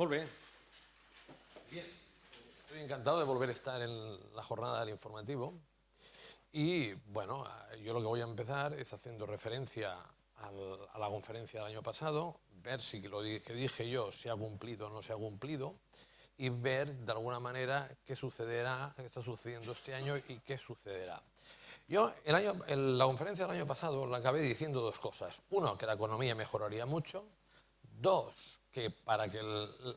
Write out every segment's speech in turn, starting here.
Molt bé. Bien. Estoy encantado de volver a estar en la jornada del informativo. Y bueno, yo lo que voy a empezar es haciendo referencia a la conferencia del año pasado, ver si lo que dije yo se ha cumplido o no se ha cumplido y ver de alguna manera qué sucederá, qué está sucediendo este año y qué sucederá. Yo en la conferencia del año pasado la acabé diciendo dos cosas. Uno, que la economía mejoraría mucho. Dos, que para que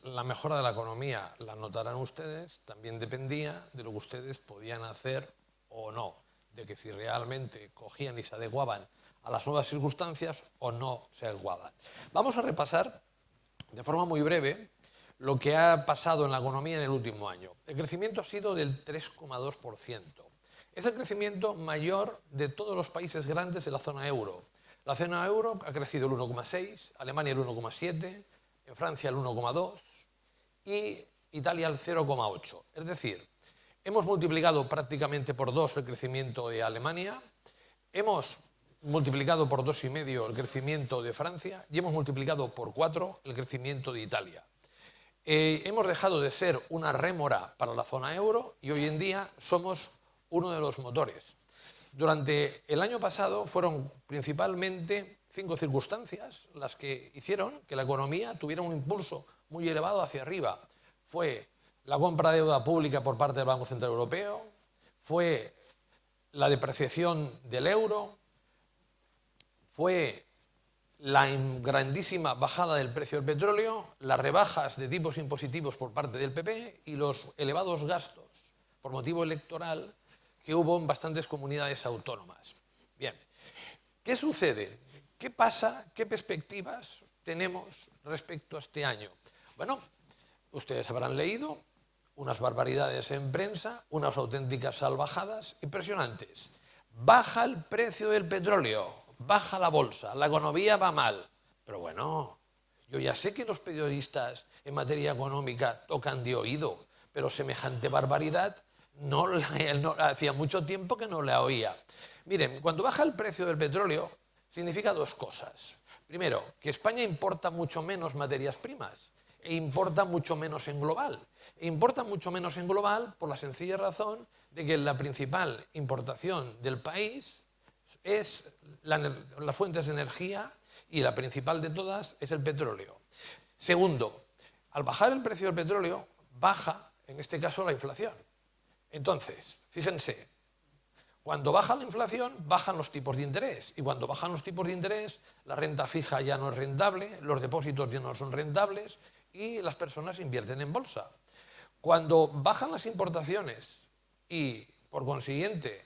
la mejora de la economía la notaran ustedes, también dependía de lo que ustedes podían hacer o no, de que si realmente cogían y se adecuaban a las nuevas circunstancias o no se adecuaban. Vamos a repasar de forma muy breve lo que ha pasado en la economía en el último año. El crecimiento ha sido del 3,2%. Es el crecimiento mayor de todos los países grandes de la zona euro. La zona euro ha crecido el 1,6%, Alemania el 1,7%, en Francia el 1,2% y Italia el 0,8%. Es decir, hemos multiplicado prácticamente por 2 el crecimiento de Alemania, hemos multiplicado por 2,5 el crecimiento de Francia y hemos multiplicado por 4 el crecimiento de Italia. Hemos dejado de ser una rémora para la zona euro y hoy en día somos uno de los motores. Durante el año pasado fueron principalmente 5 circunstancias las que hicieron que la economía tuviera un impulso muy elevado hacia arriba. Fue la compra de deuda pública por parte del Banco Central Europeo, fue la depreciación del euro, fue la grandísima bajada del precio del petróleo, las rebajas de tipos impositivos por parte del PP y los elevados gastos por motivo electoral que hubo en bastantes comunidades autónomas. Bien, ¿qué sucede? ¿Qué pasa? ¿Qué perspectivas tenemos respecto a este año? Bueno, ustedes habrán leído unas barbaridades en prensa, unas auténticas salvajadas impresionantes. Baja el precio del petróleo, baja la bolsa, la economía va mal. Pero bueno, yo ya sé que los periodistas en materia económica tocan de oído, pero semejante barbaridad no hacía mucho tiempo que no la oía. Miren, cuando baja el precio del petróleo significa dos cosas. Primero, que España importa mucho menos materias primas e importa mucho menos en global. E importa mucho menos en global por la sencilla razón de que la principal importación del país es las fuentes de energía y la principal de todas es el petróleo. Segundo, al bajar el precio del petróleo, baja, en este caso, la inflación. Entonces, fíjense, cuando baja la inflación, bajan los tipos de interés. Y cuando bajan los tipos de interés, la renta fija ya no es rentable, los depósitos ya no son rentables y las personas invierten en bolsa. Cuando bajan las importaciones y, por consiguiente,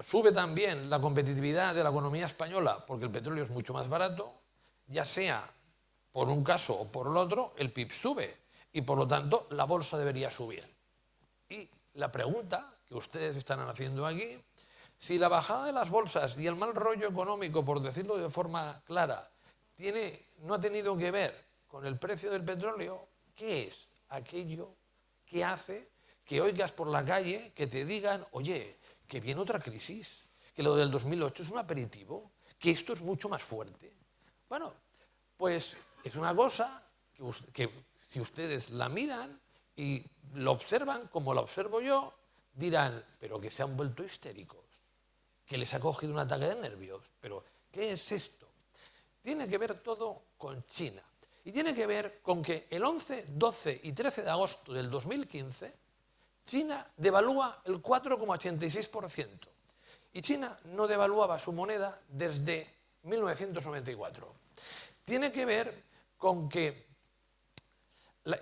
sube también la competitividad de la economía española porque el petróleo es mucho más barato, ya sea por un caso o por el otro, el PIB sube y, por lo tanto, la bolsa debería subir. Y la pregunta que ustedes están haciendo aquí, si la bajada de las bolsas y el mal rollo económico, por decirlo de forma clara, no ha tenido que ver con el precio del petróleo, ¿qué es aquello que hace que oigas por la calle que te digan, oye, que viene otra crisis, que lo del 2008 es un aperitivo, que esto es mucho más fuerte? Bueno, pues es una cosa que si ustedes la miran y lo observan como lo observo yo, dirán, pero que se han vuelto histéricos, que les ha cogido un ataque de nervios. Pero, ¿qué es esto? Tiene que ver todo con China. Y tiene que ver con que el 11, 12 y 13 de agosto del 2015, China devalúa el 4,86%. Y China no devaluaba su moneda desde 1994. Tiene que ver con que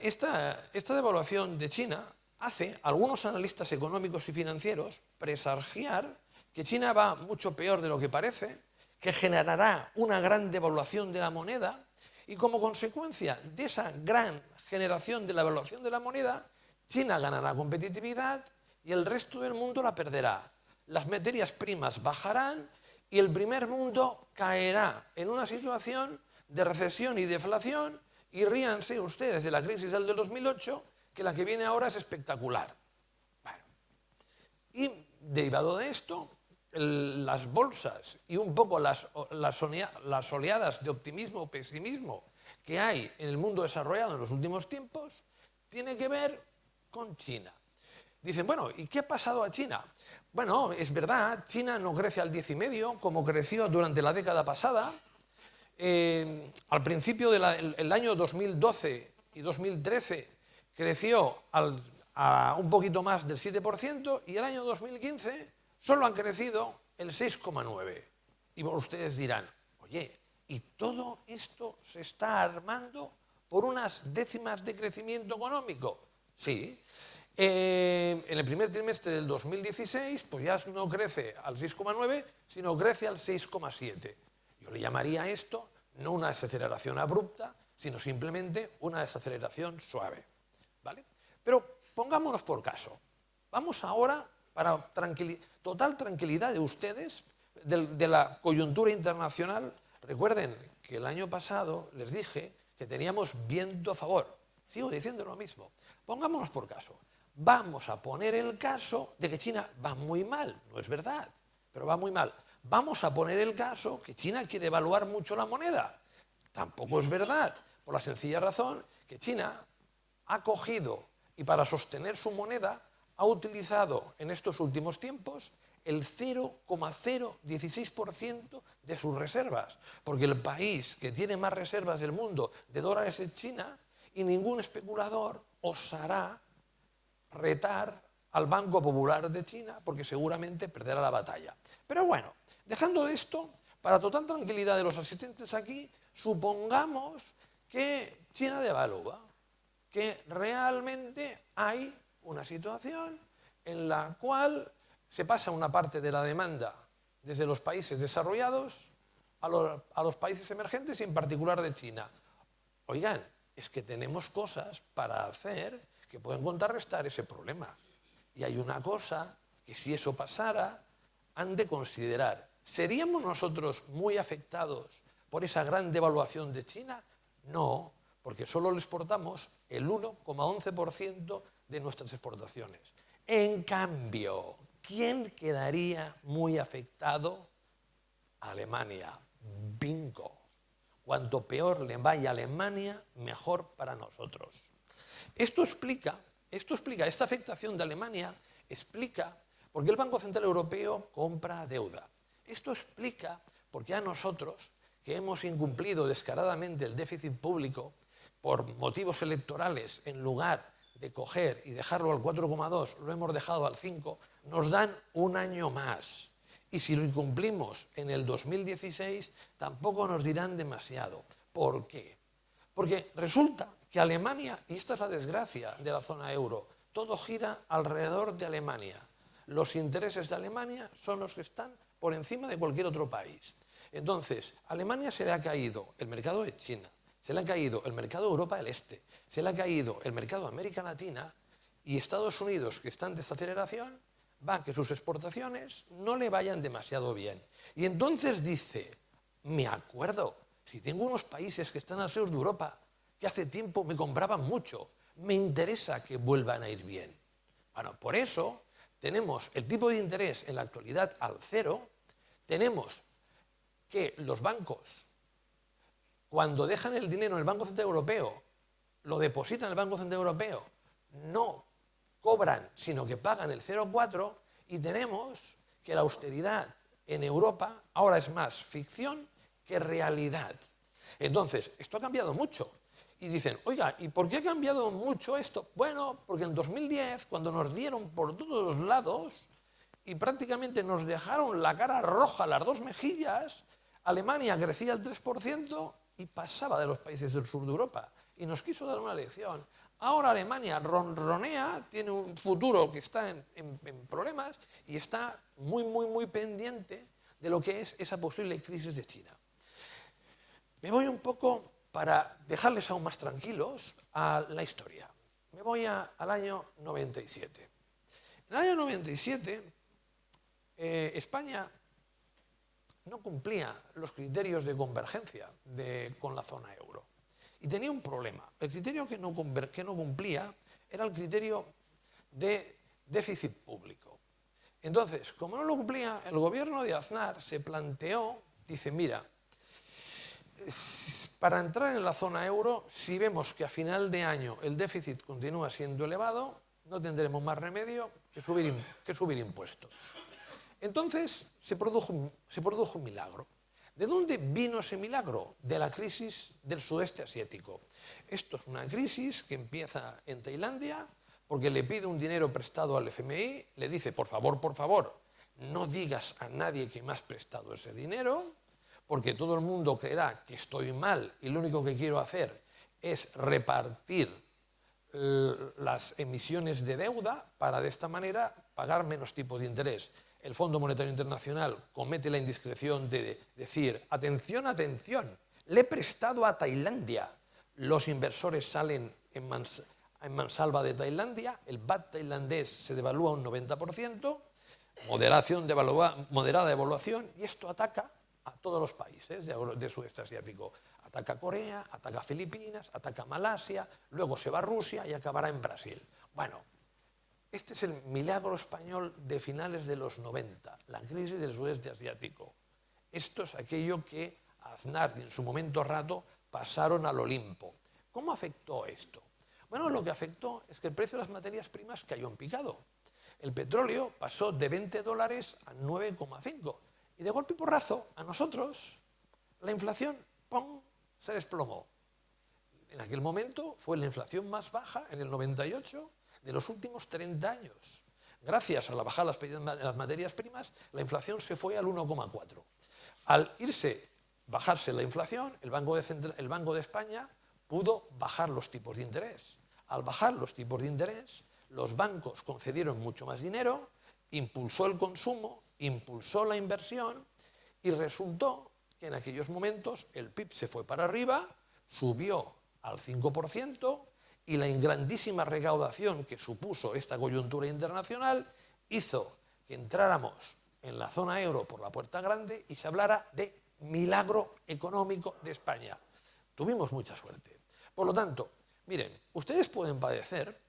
esta devaluación de China hace a algunos analistas económicos y financieros presagiar que China va mucho peor de lo que parece, que generará una gran devaluación de la moneda y, como consecuencia de esa gran generación de la devaluación de la moneda, China ganará competitividad y el resto del mundo la perderá. Las materias primas bajarán y el primer mundo caerá en una situación de recesión y deflación. Y ríanse ustedes de la crisis del 2008, que la que viene ahora es espectacular. Bueno, y derivado de esto, las bolsas y un poco las oleadas de optimismo o pesimismo que hay en el mundo desarrollado en los últimos tiempos tiene que ver con China. Dicen, bueno, ¿y qué ha pasado a China? Bueno, es verdad, China no crece al 10,5 como creció durante la década pasada. Al principio del año 2012 y 2013 creció a un poquito más del 7% y el año 2015 solo han crecido el 6,9%. Y ustedes dirán, oye, ¿y todo esto se está armando por unas décimas de crecimiento económico? Sí. En el primer trimestre del 2016, pues ya no crece al 6,9, sino crece al 6,7. Yo le llamaría a esto no una desaceleración abrupta, sino simplemente una desaceleración suave. ¿Vale? Pero pongámonos por caso. Vamos ahora, para total tranquilidad de ustedes, de la coyuntura internacional. Recuerden que el año pasado les dije que teníamos viento a favor. Sigo diciendo lo mismo. Pongámonos por caso. Vamos a poner el caso de que China va muy mal. No es verdad, pero va muy mal. Vamos a poner el caso que China quiere evaluar mucho la moneda. Tampoco es verdad, por la sencilla razón que China ha cogido y para sostener su moneda ha utilizado en estos últimos tiempos el 0,016% de sus reservas, porque el país que tiene más reservas del mundo de dólares es China y ningún especulador osará retar al Banco Popular de China porque seguramente perderá la batalla. Pero bueno, dejando esto, para total tranquilidad de los asistentes aquí, supongamos que China devalúa, que realmente hay una situación en la cual se pasa una parte de la demanda desde los países desarrollados a los países emergentes y en particular de China. Oigan, es que tenemos cosas para hacer que pueden contrarrestar ese problema. Y hay una cosa que si eso pasara, han de considerar. ¿Seríamos nosotros muy afectados por esa gran devaluación de China? No, porque solo le exportamos el 1,11% de nuestras exportaciones. En cambio, ¿quién quedaría muy afectado? Alemania. Bingo. Cuanto peor le vaya a Alemania, mejor para nosotros. Esta afectación de Alemania explica por qué el Banco Central Europeo compra deuda. Esto explica por qué a nosotros, que hemos incumplido descaradamente el déficit público por motivos electorales, en lugar de coger y dejarlo al 4,2, lo hemos dejado al 5, nos dan un año más. Y si lo incumplimos en el 2016, tampoco nos dirán demasiado. ¿Por qué? Porque resulta que Alemania, y esta es la desgracia de la zona euro, todo gira alrededor de Alemania. Los intereses de Alemania son los que están por encima de cualquier otro país. Entonces, a Alemania se le ha caído el mercado de China, se le ha caído el mercado de Europa del Este, se le ha caído el mercado de América Latina y Estados Unidos, que está en desaceleración, va a que sus exportaciones no le vayan demasiado bien. Y entonces dice, me acuerdo, si tengo unos países que están al sur de Europa, que hace tiempo me compraban mucho, me interesa que vuelvan a ir bien. Bueno, por eso tenemos el tipo de interés en la actualidad al 0, tenemos que los bancos, cuando dejan el dinero en el Banco Central Europeo, lo depositan en el Banco Central Europeo, no cobran, sino que pagan el 0,4 y tenemos que la austeridad en Europa ahora es más ficción que realidad. Entonces, esto ha cambiado mucho. Y dicen, oiga, ¿y por qué ha cambiado mucho esto? Bueno, porque en 2010, cuando nos dieron por todos los lados y prácticamente nos dejaron la cara roja, las dos mejillas, Alemania crecía el 3% y pasaba de los países del sur de Europa. Y nos quiso dar una lección. Ahora Alemania ronronea, tiene un futuro que está en problemas y está muy pendiente de lo que es esa posible crisis de China. Me voy un poco, para dejarles aún más tranquilos, a la historia. Me voy al año 97. En el año 97, España no cumplía los criterios de convergencia con la zona euro. Y tenía un problema. El criterio que no cumplía era el criterio de déficit público. Entonces, como no lo cumplía, el gobierno de Aznar se planteó, dice, mira, Para entrar en la zona euro, si vemos que a final de año el déficit continúa siendo elevado, no tendremos más remedio que subir impuestos. Entonces se produjo un milagro. ¿De dónde vino ese milagro? De la crisis del sudeste asiático. Esto es una crisis que empieza en Tailandia porque le pide un dinero prestado al FMI, le dice, por favor, no digas a nadie que me has prestado ese dinero, porque todo el mundo creerá que estoy mal y lo único que quiero hacer es repartir las emisiones de deuda para de esta manera pagar menos tipo de interés. El Fondo Monetario Internacional comete la indiscreción de decir, atención, le he prestado a Tailandia. Los inversores salen en mansalva de Tailandia, el baht tailandés se devalúa un 90%, moderada devaluación, y esto ataca a todos los países de sudeste asiático. Ataca a Corea, ataca a Filipinas, ataca a Malasia, luego se va a Rusia y acabará en Brasil. Bueno, este es el milagro español de finales de los 90, la crisis del sudeste asiático. Esto es aquello que Aznar y en su momento rato pasaron al Olimpo. ¿Cómo afectó esto? Bueno, lo que afectó es que el precio de las materias primas cayó en picado. El petróleo pasó de $20 a 9,5. Y de golpe y porrazo, a nosotros, la inflación, ¡pum!, se desplomó. En aquel momento fue la inflación más baja, en el 98, de los últimos 30 años. Gracias a la bajada de las materias primas, la inflación se fue al 1,4. Al bajarse la inflación, el Banco de España pudo bajar los tipos de interés. Al bajar los tipos de interés, los bancos concedieron mucho más dinero, impulsó el consumo, impulsó la inversión y resultó que en aquellos momentos el PIB se fue para arriba, subió al 5% y la grandísima recaudación que supuso esta coyuntura internacional hizo que entráramos en la zona euro por la puerta grande y se hablara de milagro económico de España. Tuvimos mucha suerte. Por lo tanto, miren, ustedes pueden padecer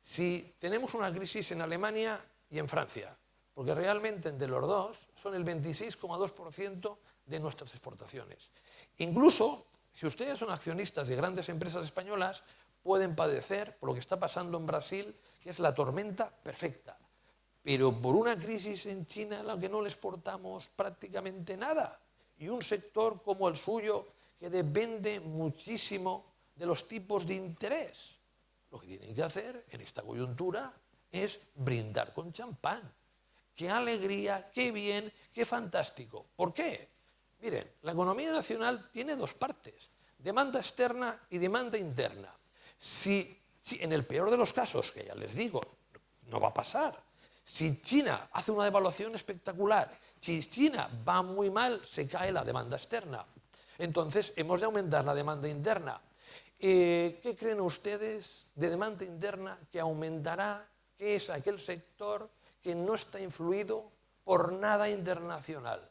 si tenemos una crisis en Alemania y en Francia, porque realmente entre los dos son el 26,2% de nuestras exportaciones. Incluso, si ustedes son accionistas de grandes empresas españolas, pueden padecer por lo que está pasando en Brasil, que es la tormenta perfecta. Pero por una crisis en China en la que no le exportamos prácticamente nada, y un sector como el suyo que depende muchísimo de los tipos de interés. Lo que tienen que hacer en esta coyuntura es brindar con champán. ¡Qué alegría, qué bien, qué fantástico! ¿Por qué? Miren, la economía nacional tiene dos partes, demanda externa y demanda interna. Si en el peor de los casos, que ya les digo, no va a pasar, si China hace una devaluación espectacular, si China va muy mal, se cae la demanda externa. Entonces, hemos de aumentar la demanda interna. ¿Qué creen ustedes de demanda interna que aumentará? ¿Qué es aquel sector que no está influido por nada internacional?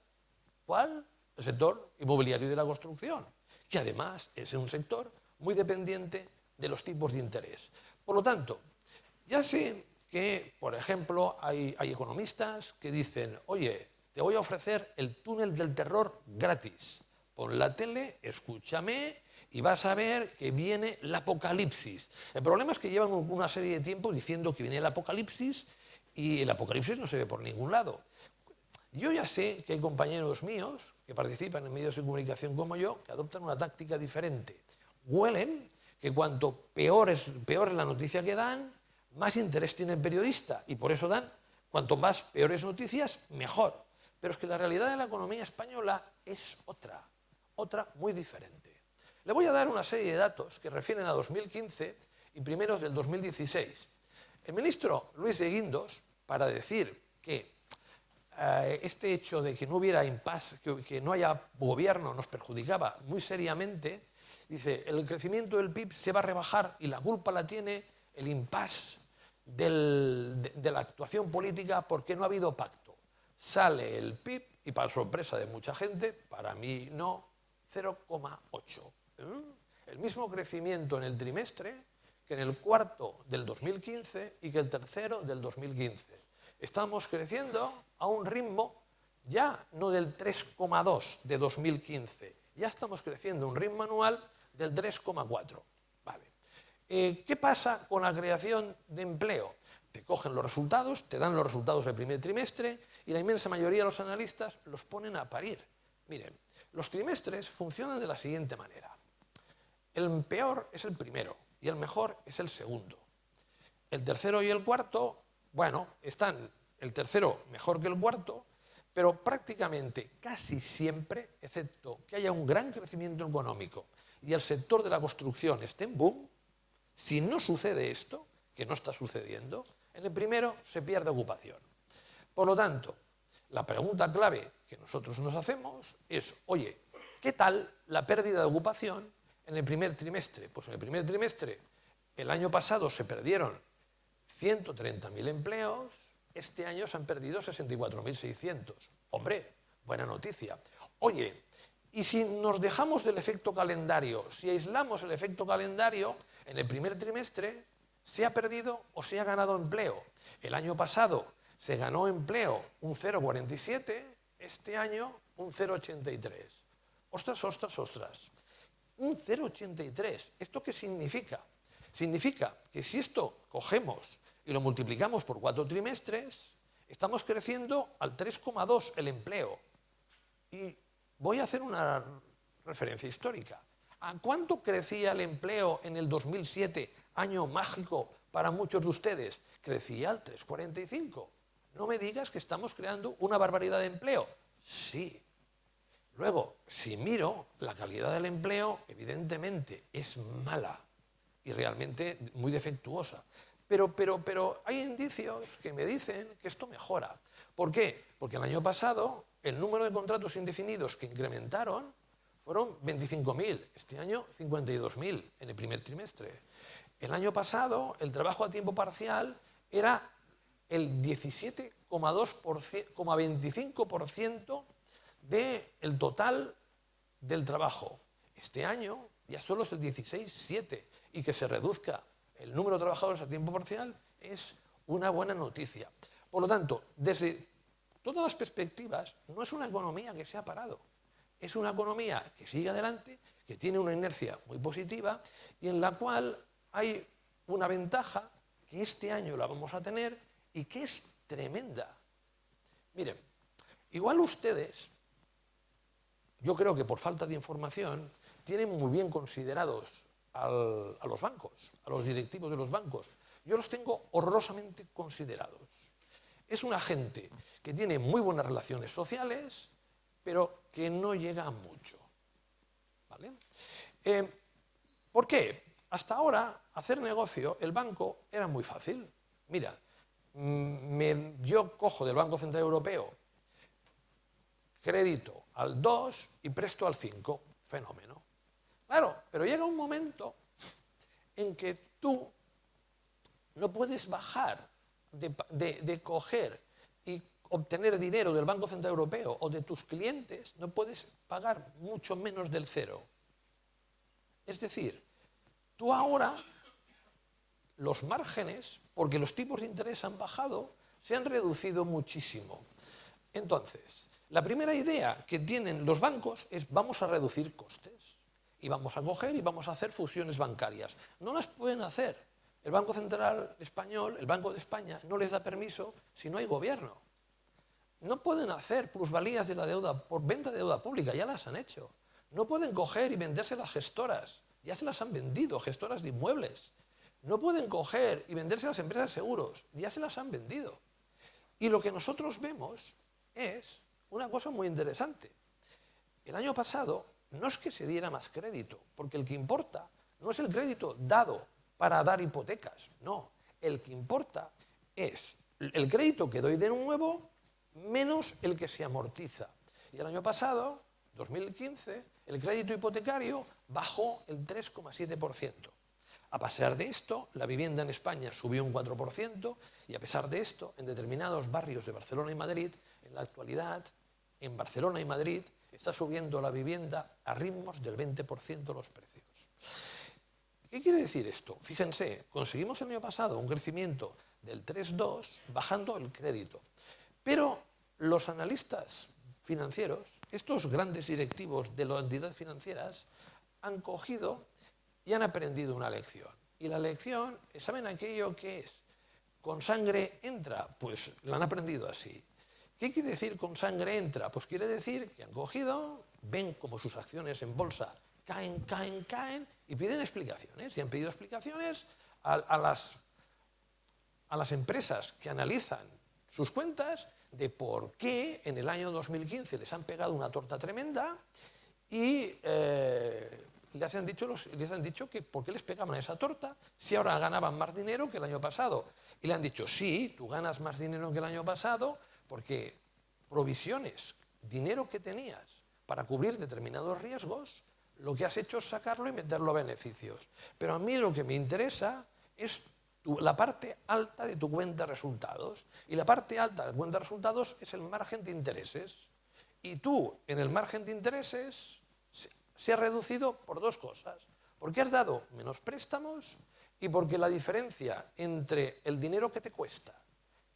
¿Cuál? El sector inmobiliario y de la construcción, que además es un sector muy dependiente de los tipos de interés. Por lo tanto, ya sé que, por ejemplo, hay economistas que dicen, oye, te voy a ofrecer el túnel del terror gratis. Pon la tele, escúchame y vas a ver que viene el apocalipsis. El problema es que llevan una serie de tiempo diciendo que viene el apocalipsis y el apocalipsis no se ve por ningún lado. Yo ya sé que hay compañeros míos que participan en medios de comunicación como yo que adoptan una táctica diferente. Huelen que cuanto peor es la noticia que dan, más interés tiene el periodista y por eso dan, cuanto más peores noticias, mejor. Pero es que la realidad de la economía española es otra muy diferente. Le voy a dar una serie de datos que refieren a 2015 y primeros del 2016. El ministro Luis de Guindos, para decir que este hecho de que no hubiera impasse, que no haya gobierno nos perjudicaba muy seriamente, dice, el crecimiento del PIB se va a rebajar y la culpa la tiene el impasse de la actuación política porque no ha habido pacto. Sale el PIB y para sorpresa de mucha gente, para mí no, 0,8. El mismo crecimiento en el trimestre que en el cuarto del 2015 y que el tercero del 2015. Estamos creciendo a un ritmo ya no del 3,2 de 2015, ya estamos creciendo a un ritmo anual del 3,4. Vale. ¿Qué pasa con la creación de empleo? Te cogen los resultados, te dan los resultados del primer trimestre y la inmensa mayoría de los analistas los ponen a parir. Miren, los trimestres funcionan de la siguiente manera. El peor es el primero y el mejor es el segundo. El tercero y el cuarto, bueno, están el tercero mejor que el cuarto, pero prácticamente casi siempre, excepto que haya un gran crecimiento económico y el sector de la construcción esté en boom, si no sucede esto, que no está sucediendo, en el primero se pierde ocupación. Por lo tanto, la pregunta clave que nosotros nos hacemos es, oye, ¿qué tal la pérdida de ocupación en el primer trimestre? Pues en el primer trimestre, el año pasado se perdieron 130.000 empleos, este año se han perdido 64.600. Hombre, buena noticia. Oye, y si nos dejamos del efecto calendario, si aislamos el efecto calendario, en el primer trimestre se ha perdido o se ha ganado empleo. El año pasado se ganó empleo un 0,47, este año un 0,83. Ostras, ostras, ostras. Un 0,83. ¿Esto qué significa? Significa que si esto cogemos y lo multiplicamos por 4 trimestres, estamos creciendo al 3,2 el empleo. Y voy a hacer una referencia histórica. ¿A cuánto crecía el empleo en el 2007, año mágico para muchos de ustedes? Crecía al 3,45. No me digas que estamos creando una barbaridad de empleo. Sí. Luego, si miro, la calidad del empleo, evidentemente, es mala y realmente muy defectuosa. Pero hay indicios que me dicen que esto mejora. ¿Por qué? Porque el año pasado el número de contratos indefinidos que incrementaron fueron 25.000, este año 52.000 en el primer trimestre. El año pasado el trabajo a tiempo parcial era el 17,25% del total del trabajo. Este año ya solo es el 16,7%, y que se reduzca el número de trabajadores a tiempo parcial es una buena noticia. Por lo tanto, desde todas las perspectivas, no es una economía que se ha parado. Es una economía que sigue adelante, que tiene una inercia muy positiva y en la cual hay una ventaja que este año la vamos a tener y que es tremenda. Miren, igual ustedes, yo creo que por falta de información, tienen muy bien considerados a los bancos, a los directivos de los bancos. Yo los tengo horrorosamente considerados. Es una gente que tiene muy buenas relaciones sociales, pero que no llega a mucho. ¿Vale? ¿Por qué? Hasta ahora, hacer negocio, el banco era muy fácil. Mira, yo cojo del Banco Central Europeo crédito al 2 y presto al 5. Fenómeno. Claro, pero llega un momento en que tú no puedes bajar de coger y obtener dinero del Banco Central Europeo o de tus clientes, no puedes pagar mucho menos del 0. Es decir, tú ahora los márgenes, porque los tipos de interés han bajado, se han reducido muchísimo. Entonces, la primera idea que tienen los bancos es vamos a reducir costes y vamos a coger y vamos a hacer fusiones bancarias. No las pueden hacer. El Banco Central Español, el Banco de España, no les da permiso si no hay gobierno. No pueden hacer plusvalías de la deuda por venta de deuda pública, ya las han hecho. No pueden coger y venderse las gestoras, ya se las han vendido, gestoras de inmuebles. No pueden coger y venderse las empresas de seguros, ya se las han vendido. Y lo que nosotros vemos es una cosa muy interesante. El año pasado no es que se diera más crédito, porque el que importa no es el crédito dado para dar hipotecas, no. El que importa es el crédito que doy de nuevo menos el que se amortiza. Y el año pasado, 2015, el crédito hipotecario bajó el 3,7%. A pesar de esto, la vivienda en España subió un 4% y a pesar de esto, en determinados barrios de Barcelona y Madrid, en la actualidad, en Barcelona y Madrid, está subiendo la vivienda a ritmos del 20% los precios. ¿Qué quiere decir esto? Fíjense, conseguimos el año pasado un crecimiento del 3,2 bajando el crédito. Pero los analistas financieros estos grandes directivos de las entidades financieras han cogido y han aprendido una lección. Y la lección, ¿saben aquello que es? ¿Con sangre entra? Pues la han aprendido así. ¿Qué quiere decir con sangre entra? Pues quiere decir que han cogido, ven como sus acciones en bolsa caen, caen, caen y piden explicaciones. Y han pedido explicaciones a las empresas que analizan sus cuentas de por qué en el año 2015 les han pegado una torta tremenda y les han dicho que por qué les pegaban esa torta si ahora ganaban más dinero que el año pasado. Y le han dicho, sí, tú ganas más dinero que el año pasado porque provisiones, dinero que tenías para cubrir determinados riesgos, lo que has hecho es sacarlo y meterlo a beneficios. Pero a mí lo que me interesa es la parte alta de tu cuenta de resultados. Y la parte alta de la cuenta de resultados es el margen de intereses. Y tú, en el margen de intereses, se ha reducido por dos cosas. Porque has dado menos préstamos y porque la diferencia entre el dinero que te cuesta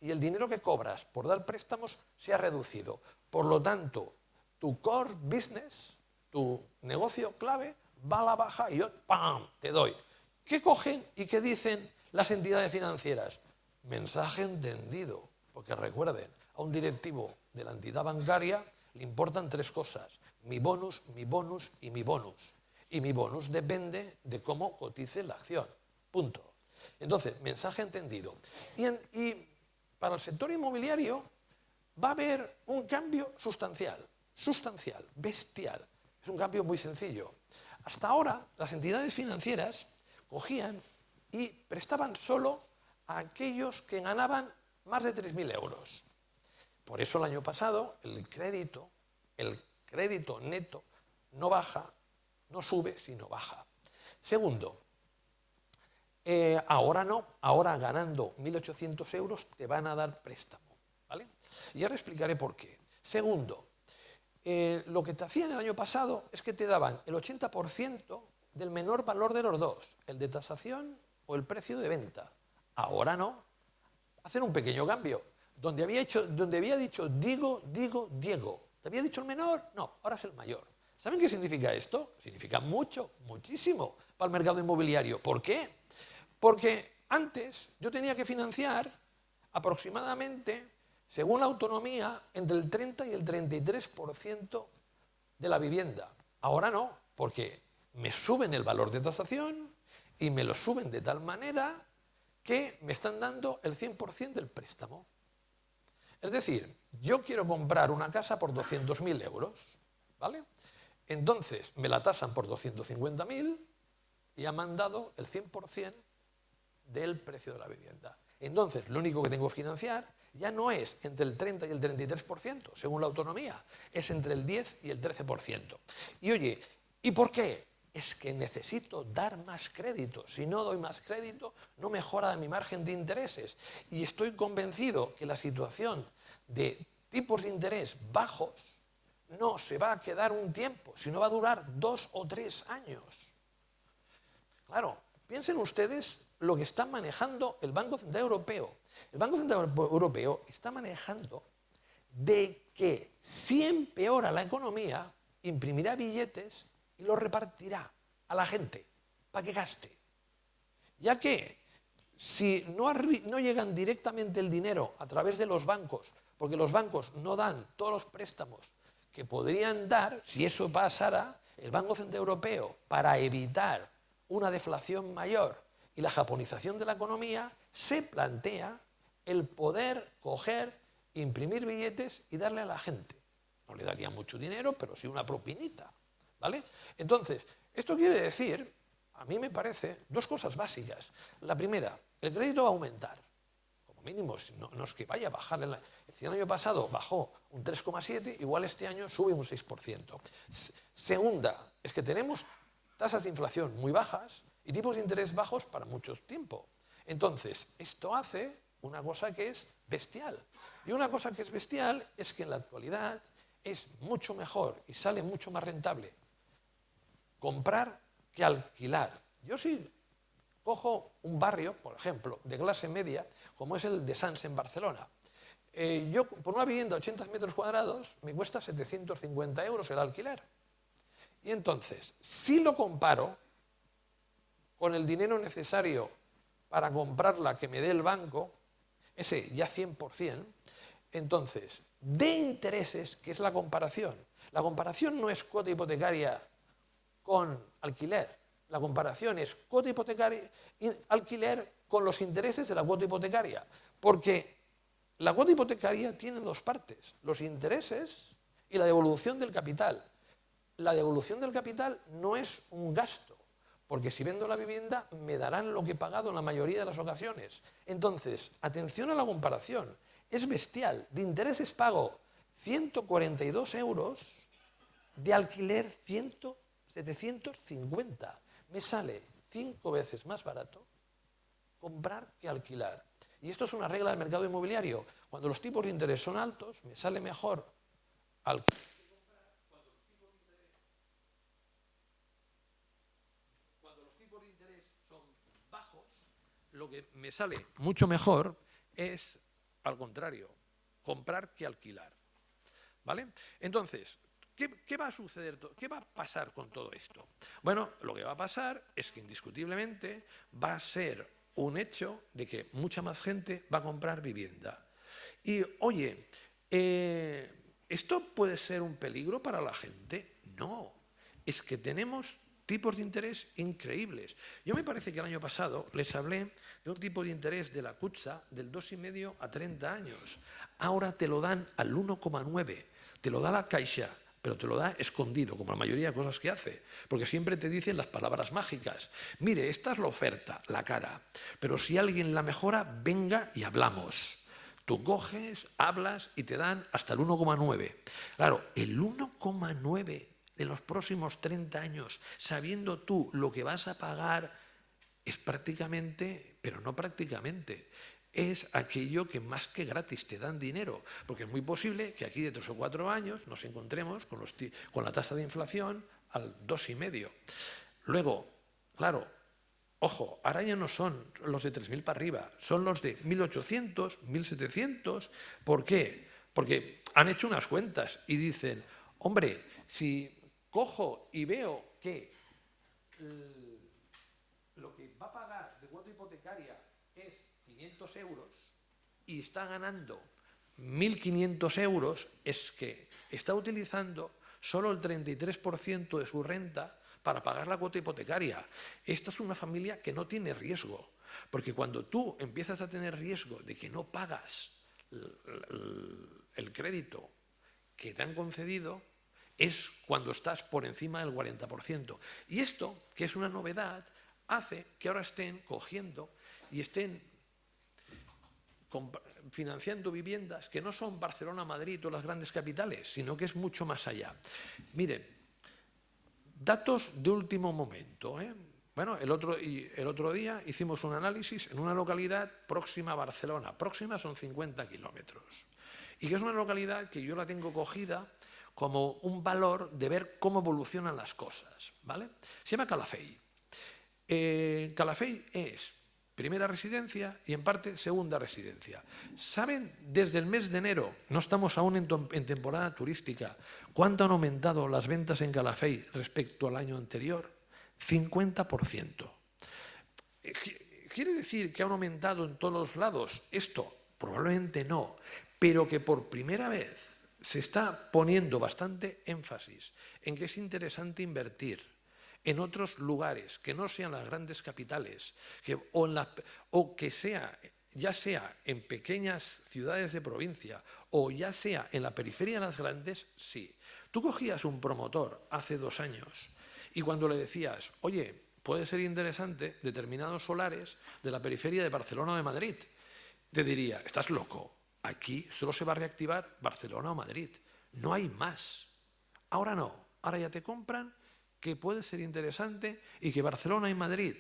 y el dinero que cobras por dar préstamos se ha reducido. Por lo tanto, tu core business, tu negocio clave, va a la baja y yo, ¡pam!, te doy. ¿Qué cogen y qué dicen las entidades financieras? Mensaje entendido. Porque recuerden, a un directivo de la entidad bancaria le importan tres cosas. Mi bonus, mi bonus y mi bonus. Y mi bonus depende de cómo cotice la acción. Punto. Entonces, mensaje entendido. Y para el sector inmobiliario va a haber un cambio sustancial, bestial. Es un cambio muy sencillo. Hasta ahora, las entidades financieras cogían y prestaban solo a aquellos que ganaban más de 3.000 euros. Por eso el año pasado el crédito neto no baja, no sube, sino baja. Segundo, ahora no, ahora ganando 1.800 euros te van a dar préstamo, ¿vale? Y ahora explicaré por qué. Segundo, lo que te hacían el año pasado es que te daban el 80% del menor valor de los dos, el de tasación o el precio de venta. Ahora no. Hacen un pequeño cambio. Donde había dicho Diego, Diego. ¿Te había dicho el menor? No, ahora es el mayor. ¿Saben qué significa esto? Significa mucho, muchísimo para el mercado inmobiliario. ¿Por qué? Porque antes yo tenía que financiar aproximadamente, según la autonomía, entre el 30 y el 33% de la vivienda. Ahora no, porque me suben el valor de tasación y me lo suben de tal manera que me están dando el 100% del préstamo. Es decir, yo quiero comprar una casa por 200.000 euros, ¿vale? Entonces me la tasan por 250.000 y ya me han dado el 100% del precio de la vivienda. Entonces, lo único que tengo que financiar ya no es entre el 30 y el 33%, según la autonomía, es entre el 10 y el 13%. Y oye, ¿y por qué? Es que necesito dar más crédito. Si no doy más crédito, no mejora mi margen de intereses. Y estoy convencido que la situación de tipos de interés bajos no se va a quedar un tiempo, sino va a durar 2 o 3 años. Claro, piensen ustedes lo que está manejando el Banco Central Europeo. El Banco Central Europeo está manejando de que si empeora la economía, imprimirá billetes y los repartirá a la gente para que gaste. Ya que si no llegan directamente el dinero a través de los bancos, porque los bancos no dan todos los préstamos que podrían dar, si eso pasara, el Banco Central Europeo, para evitar una deflación mayor y la japonización de la economía, se plantea el poder coger, imprimir billetes y darle a la gente. No le daría mucho dinero, pero sí una propinita, ¿vale? Entonces, esto quiere decir, a mí me parece, dos cosas básicas. La primera, el crédito va a aumentar. Como mínimo, no es que vaya a bajar. El año pasado bajó un 3,7, igual este año sube un 6%. Segunda, es que tenemos tasas de inflación muy bajas y tipos de interés bajos para mucho tiempo. Entonces, esto hace una cosa que es bestial. Y una cosa que es bestial es que en la actualidad es mucho mejor y sale mucho más rentable comprar que alquilar. Yo sí cojo un barrio, por ejemplo, de clase media, como es el de Sants en Barcelona. Yo, por una vivienda de 80 metros cuadrados, me cuesta 750 euros el alquiler. Y entonces, si lo comparo con el dinero necesario para comprarla que me dé el banco, ese ya 100%, entonces, de intereses, ¿qué es la comparación? La comparación no es cuota hipotecaria con alquiler. La comparación es cuota hipotecaria y alquiler con los intereses de la cuota hipotecaria. Porque la cuota hipotecaria tiene dos partes, los intereses y la devolución del capital. La devolución del capital no es un gasto, porque si vendo la vivienda me darán lo que he pagado en la mayoría de las ocasiones. Entonces, atención a la comparación, es bestial. De intereses pago 142 euros, de alquiler 750. Me sale 5 veces más barato comprar que alquilar. Y esto es una regla del mercado inmobiliario. Cuando los tipos de interés son altos, me sale mejor alquilar. Cuando los tipos de interés son bajos, lo que me sale mucho mejor es, al contrario, comprar que alquilar. ¿Vale? Entonces, ¿qué va a suceder? ¿Qué va a pasar con todo esto? Bueno, lo que va a pasar es que indiscutiblemente va a ser un hecho de que mucha más gente va a comprar vivienda. Y, oye, ¿esto puede ser un peligro para la gente? No, es que tenemos tipos de interés increíbles. Yo me parece que el año pasado les hablé de un tipo de interés de la Kutxa del 2,5 a 30 años. Ahora te lo dan al 1,9. Te lo da la Caixa, pero te lo da escondido, como la mayoría de cosas que hace. Porque siempre te dicen las palabras mágicas. Mire, esta es la oferta, la cara. Pero si alguien la mejora, venga y hablamos. Tú coges, hablas y te dan hasta el 1,9. Claro, el 1,9 de los próximos 30 años, sabiendo tú lo que vas a pagar, es prácticamente, pero no prácticamente, es aquello que más que gratis te dan dinero, porque es muy posible que aquí de 3 o 4 años nos encontremos con la tasa de inflación al 2,5. Luego, claro, ojo, ahora ya no son los de 3.000 para arriba, son los de 1.800, 1.700. ¿Por qué? Porque han hecho unas cuentas y dicen, hombre, si cojo y veo que lo que va a pagar de cuota hipotecaria es 500 euros y está ganando 1.500 euros, es que está utilizando solo el 33% de su renta para pagar la cuota hipotecaria. Esta es una familia que no tiene riesgo, porque cuando tú empiezas a tener riesgo de que no pagas el crédito que te han concedido, es cuando estás por encima del 40%. Y esto, que es una novedad, hace que ahora estén cogiendo y estén financiando viviendas que no son Barcelona, Madrid o las grandes capitales, sino que es mucho más allá. Miren, datos de último momento. Bueno, el otro día hicimos un análisis en una localidad próxima a Barcelona. Próxima son 50 kilómetros. Y que es una localidad que yo la tengo cogida como un valor de ver cómo evolucionan las cosas, ¿vale? Se llama Calafell. Calafell es primera residencia y en parte segunda residencia. ¿Saben desde el mes de enero, no estamos aún en temporada turística, cuánto han aumentado las ventas en Calafell respecto al año anterior? 50%. ¿Quiere decir que han aumentado en todos los lados? Esto probablemente no, pero que por primera vez se está poniendo bastante énfasis en que es interesante invertir en otros lugares que no sean las grandes capitales, o que sea, ya sea en pequeñas ciudades de provincia o ya sea en la periferia de las grandes, sí. Tú cogías un promotor hace 2 años y cuando le decías, oye, puede ser interesante determinados solares de la periferia de Barcelona o de Madrid, te diría, estás loco, aquí solo se va a reactivar Barcelona o Madrid, no hay más. Ahora no, ahora ya te compran que puede ser interesante y que Barcelona y Madrid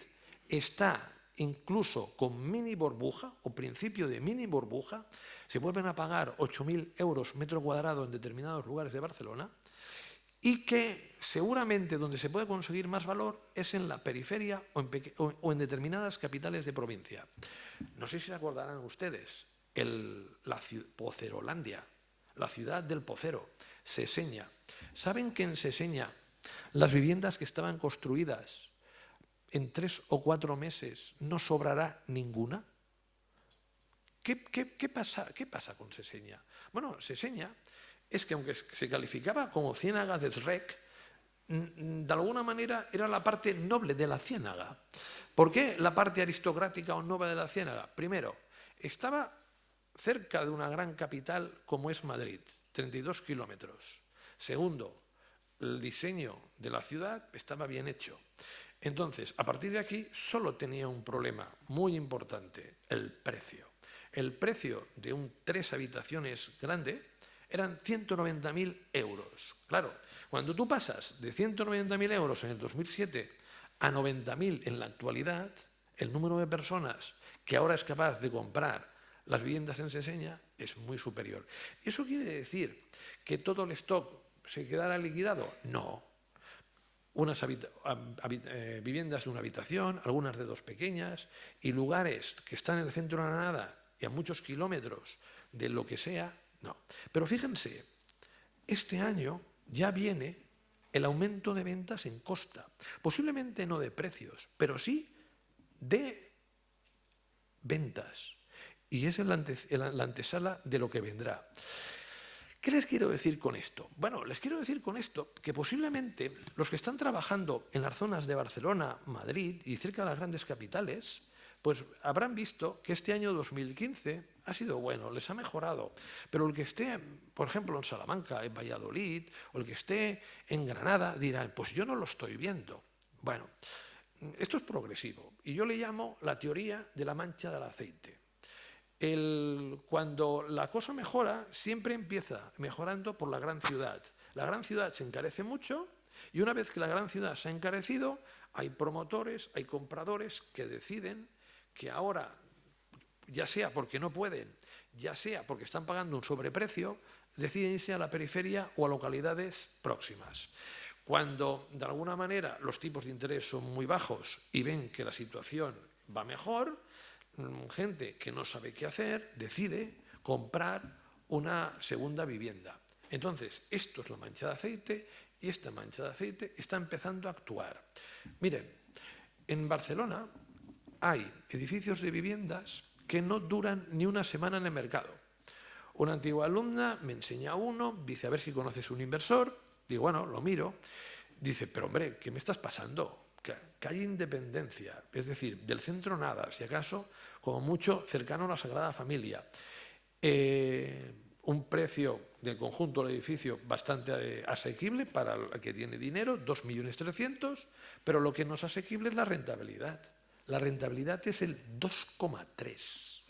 está incluso con mini burbuja o principio de mini burbuja, se vuelven a pagar 8.000 euros metro cuadrado en determinados lugares de Barcelona y que seguramente donde se puede conseguir más valor es en la periferia o en determinadas capitales de provincia. No sé si se acordarán ustedes, Pocerolandia, la ciudad del Pocero, Seseña. ¿Saben que en Seseña las viviendas que estaban construidas en 3 o 4 meses no sobrará ninguna? ¿Qué pasa con Seseña? Bueno, Seseña es que aunque se calificaba como ciénaga de Zrek, de alguna manera era la parte noble de la ciénaga. ¿Por qué la parte aristocrática o noble de la ciénaga? Primero, estaba cerca de una gran capital como es Madrid, 32 kilómetros. Segundo, el diseño de la ciudad estaba bien hecho. Entonces, a partir de aquí, solo tenía un problema muy importante, el precio. El precio de un 3 habitaciones grande eran 190.000 euros. Claro, cuando tú pasas de 190.000 euros en el 2007 a 90.000 en la actualidad, el número de personas que ahora es capaz de comprar las viviendas en Seseña es muy superior. ¿Eso quiere decir que todo el stock se quedará liquidado? No. Unas viviendas de una habitación, algunas de 2 pequeñas, y lugares que están en el centro de la nada y a muchos kilómetros de lo que sea, no. Pero fíjense, este año ya viene el aumento de ventas en costa. Posiblemente no de precios, pero sí de ventas. Y es la antesala de lo que vendrá. ¿Qué les quiero decir con esto? Bueno, les quiero decir con esto que posiblemente los que están trabajando en las zonas de Barcelona, Madrid y cerca de las grandes capitales, pues habrán visto que este año 2015 ha sido bueno, les ha mejorado. Pero el que esté, por ejemplo, en Salamanca, en Valladolid, o el que esté en Granada, dirá, pues yo no lo estoy viendo. Bueno, esto es progresivo y yo le llamo la teoría de la mancha del aceite. Cuando la cosa mejora, siempre empieza mejorando por la gran ciudad. La gran ciudad se encarece mucho y una vez que la gran ciudad se ha encarecido, hay promotores, hay compradores que deciden que ahora, ya sea porque no pueden, ya sea porque están pagando un sobreprecio, deciden irse a la periferia o a localidades próximas. Cuando, de alguna manera, los tipos de interés son muy bajos y ven que la situación va mejor, gente que no sabe qué hacer decide comprar una segunda vivienda. Entonces, esto es la mancha de aceite y esta mancha de aceite está empezando a actuar. Miren, en Barcelona hay edificios de viviendas que no duran ni una semana en el mercado. Una antigua alumna me enseña uno, dice, a ver si conoces un inversor. Digo, bueno, lo miro. Dice, pero hombre, ¿qué me estás pasando? Que hay independencia, es decir, del centro nada, si acaso, como mucho, cercano a la Sagrada Familia. Un precio del conjunto del edificio bastante asequible para el que tiene dinero, 2.300.000, pero lo que no es asequible es la rentabilidad. La rentabilidad es el 2,3.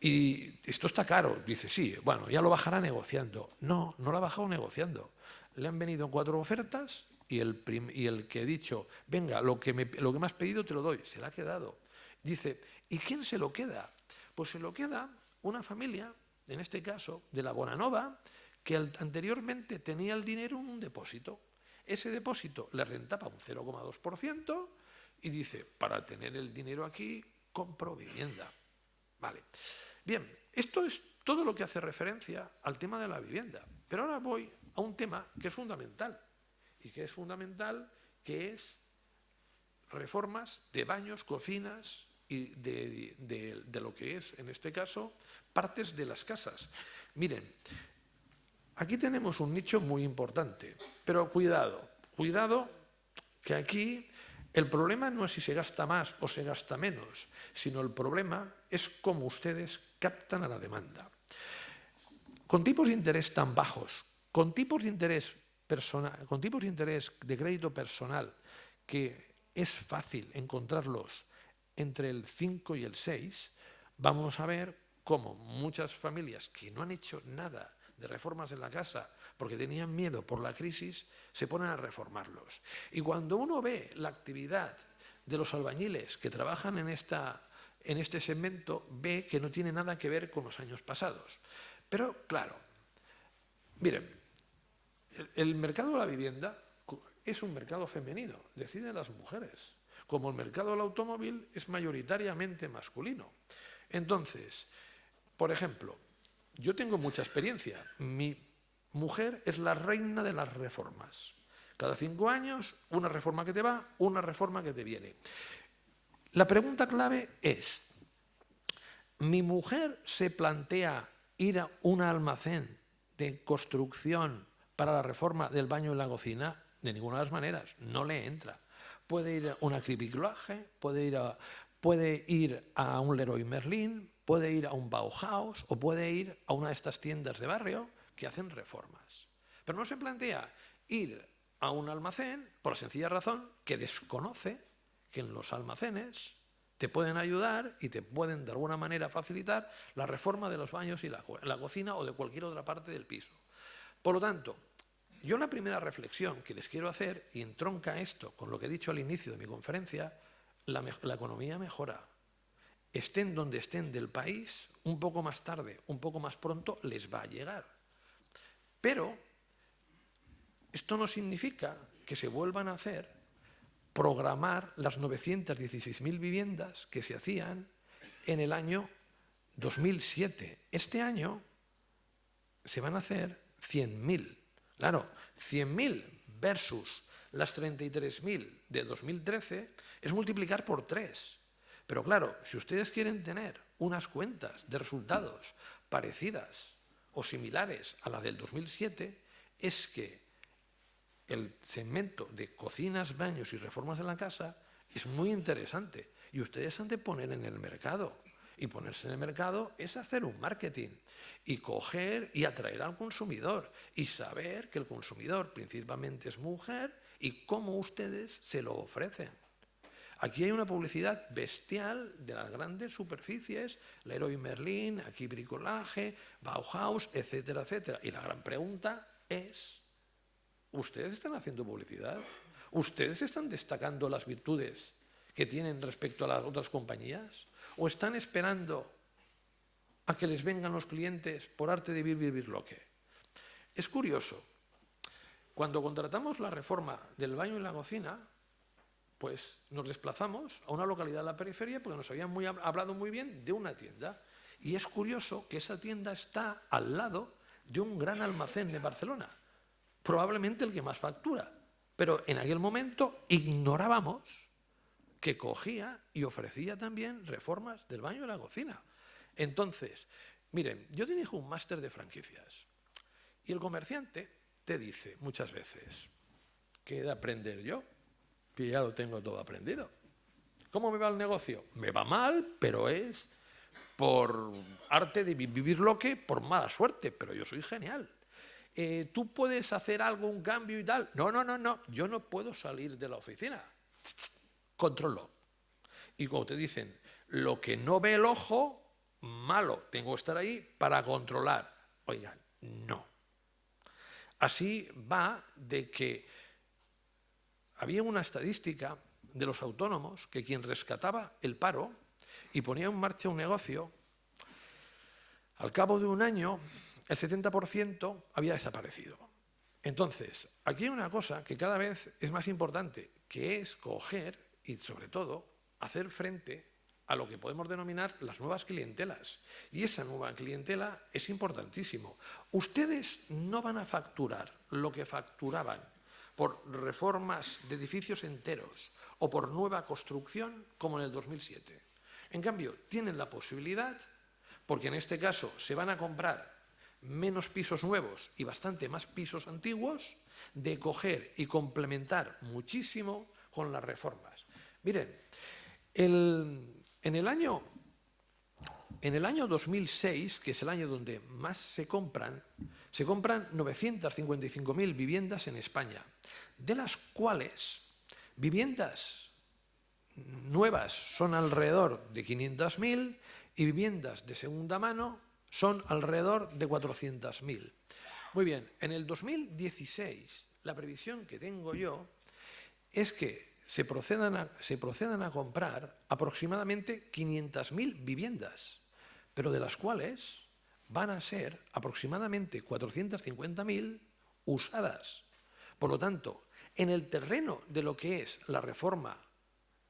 Y esto está caro. Dice, sí, bueno, ya lo bajará negociando. No, no lo ha bajado negociando. Le han venido 4 ofertas y el que he dicho, venga, lo que me has pedido te lo doy, se la ha quedado. Dice, ¿y quién se lo queda? Pues se lo queda una familia, en este caso de la Bonanova, que anteriormente tenía el dinero en un depósito. Ese depósito le rentaba un 0,2% y dice, para tener el dinero aquí, compro vivienda. Vale. Bien, esto es todo lo que hace referencia al tema de la vivienda. Pero ahora voy a un tema que es fundamental. Y que es fundamental, que es reformas de baños, cocinas y de lo que es, en este caso, partes de las casas. Miren, aquí tenemos un nicho muy importante, pero cuidado, que aquí el problema no es si se gasta más o se gasta menos, sino el problema es cómo ustedes captan a la demanda. Con tipos de interés tan bajos, con tipos de interés de crédito personal que es fácil encontrarlos entre el 5 y el 6, vamos a ver cómo muchas familias que no han hecho nada de reformas en la casa porque tenían miedo por la crisis, se ponen a reformarlos. Y cuando uno ve la actividad de los albañiles que trabajan en este segmento, ve que no tiene nada que ver con los años pasados. Pero, claro, miren, el mercado de la vivienda es un mercado femenino, deciden las mujeres, como el mercado del automóvil es mayoritariamente masculino. Entonces, por ejemplo, yo tengo mucha experiencia. Mi mujer es la reina de las reformas. Cada 5 años, una reforma que te va, una reforma que te viene. La pregunta clave es, ¿mi mujer se plantea ir a un almacén de construcción para la reforma del baño y la cocina? De ninguna de las maneras, no le entra. Puede ir a una Cribi-Clage, puede ir a un Leroy Merlin, puede ir a un Bauhaus o puede ir a una de estas tiendas de barrio que hacen reformas. Pero no se plantea ir a un almacén por la sencilla razón que desconoce que en los almacenes te pueden ayudar y te pueden de alguna manera facilitar la reforma de los baños y la cocina o de cualquier otra parte del piso. Por lo tanto, yo la primera reflexión que les quiero hacer, y entronca esto con lo que he dicho al inicio de mi conferencia, la economía mejora. Estén donde estén del país, un poco más tarde, un poco más pronto, les va a llegar. Pero esto no significa que se vuelvan a hacer programar las 916.000 viviendas que se hacían en el año 2007. Este año se van a hacer 100.000. Claro, 100.000 versus las 33.000 de 2013 es multiplicar por 3. Pero claro, si ustedes quieren tener unas cuentas de resultados parecidas o similares a las del 2007, es que el segmento de cocinas, baños y reformas en la casa es muy interesante y ustedes han de poner en el mercado. Y ponerse en el mercado es hacer un marketing y coger y atraer al consumidor y saber que el consumidor principalmente es mujer y cómo ustedes se lo ofrecen. Aquí hay una publicidad bestial de las grandes superficies, Leroy Merlin, aquí Bricolaje, Bauhaus, etcétera, etcétera. Y la gran pregunta es, ¿ustedes están haciendo publicidad? ¿Ustedes están destacando las virtudes que tienen respecto a las otras compañías? ¿O están esperando a que les vengan los clientes por arte de vivir lo que? Es curioso, cuando contratamos la reforma del baño y la cocina, pues nos desplazamos a una localidad de la periferia porque nos habían hablado muy bien de una tienda. Y es curioso que esa tienda está al lado de un gran almacén de Barcelona, probablemente el que más factura. Pero en aquel momento ignorábamos que cogía y ofrecía también reformas del baño y la cocina. Entonces, miren, yo dirijo un máster de franquicias y el comerciante te dice muchas veces, ¿qué he de aprender yo? Que ya lo tengo todo aprendido. ¿Cómo me va el negocio? Me va mal, pero es por arte de vivir lo que, por mala suerte, pero yo soy genial. ¿Tú puedes hacer algo, un cambio y tal? No, yo no puedo salir de la oficina. Controlo. Y cuando te dicen, lo que no ve el ojo, malo, tengo que estar ahí para controlar. Oigan, no. Así va de que había una estadística de los autónomos que quien rescataba el paro y ponía en marcha un negocio, al cabo de un año, el 70% había desaparecido. Entonces, aquí hay una cosa que cada vez es más importante, que es coger y, sobre todo, hacer frente a lo que podemos denominar las nuevas clientelas. Y esa nueva clientela es importantísimo. Ustedes no van a facturar lo que facturaban por reformas de edificios enteros o por nueva construcción como en el 2007. En cambio, tienen la posibilidad, porque en este caso se van a comprar menos pisos nuevos y bastante más pisos antiguos, de coger y complementar muchísimo con las reformas. Miren, en el año 2006, que es el año donde más se compran 955.000 viviendas en España, de las cuales viviendas nuevas son alrededor de 500.000 y viviendas de segunda mano son alrededor de 400.000. Muy bien, en el 2016 la previsión que tengo yo es que se procedan a comprar aproximadamente 500.000 viviendas, pero de las cuales van a ser aproximadamente 450.000 usadas. Por lo tanto, en el terreno de lo que es la reforma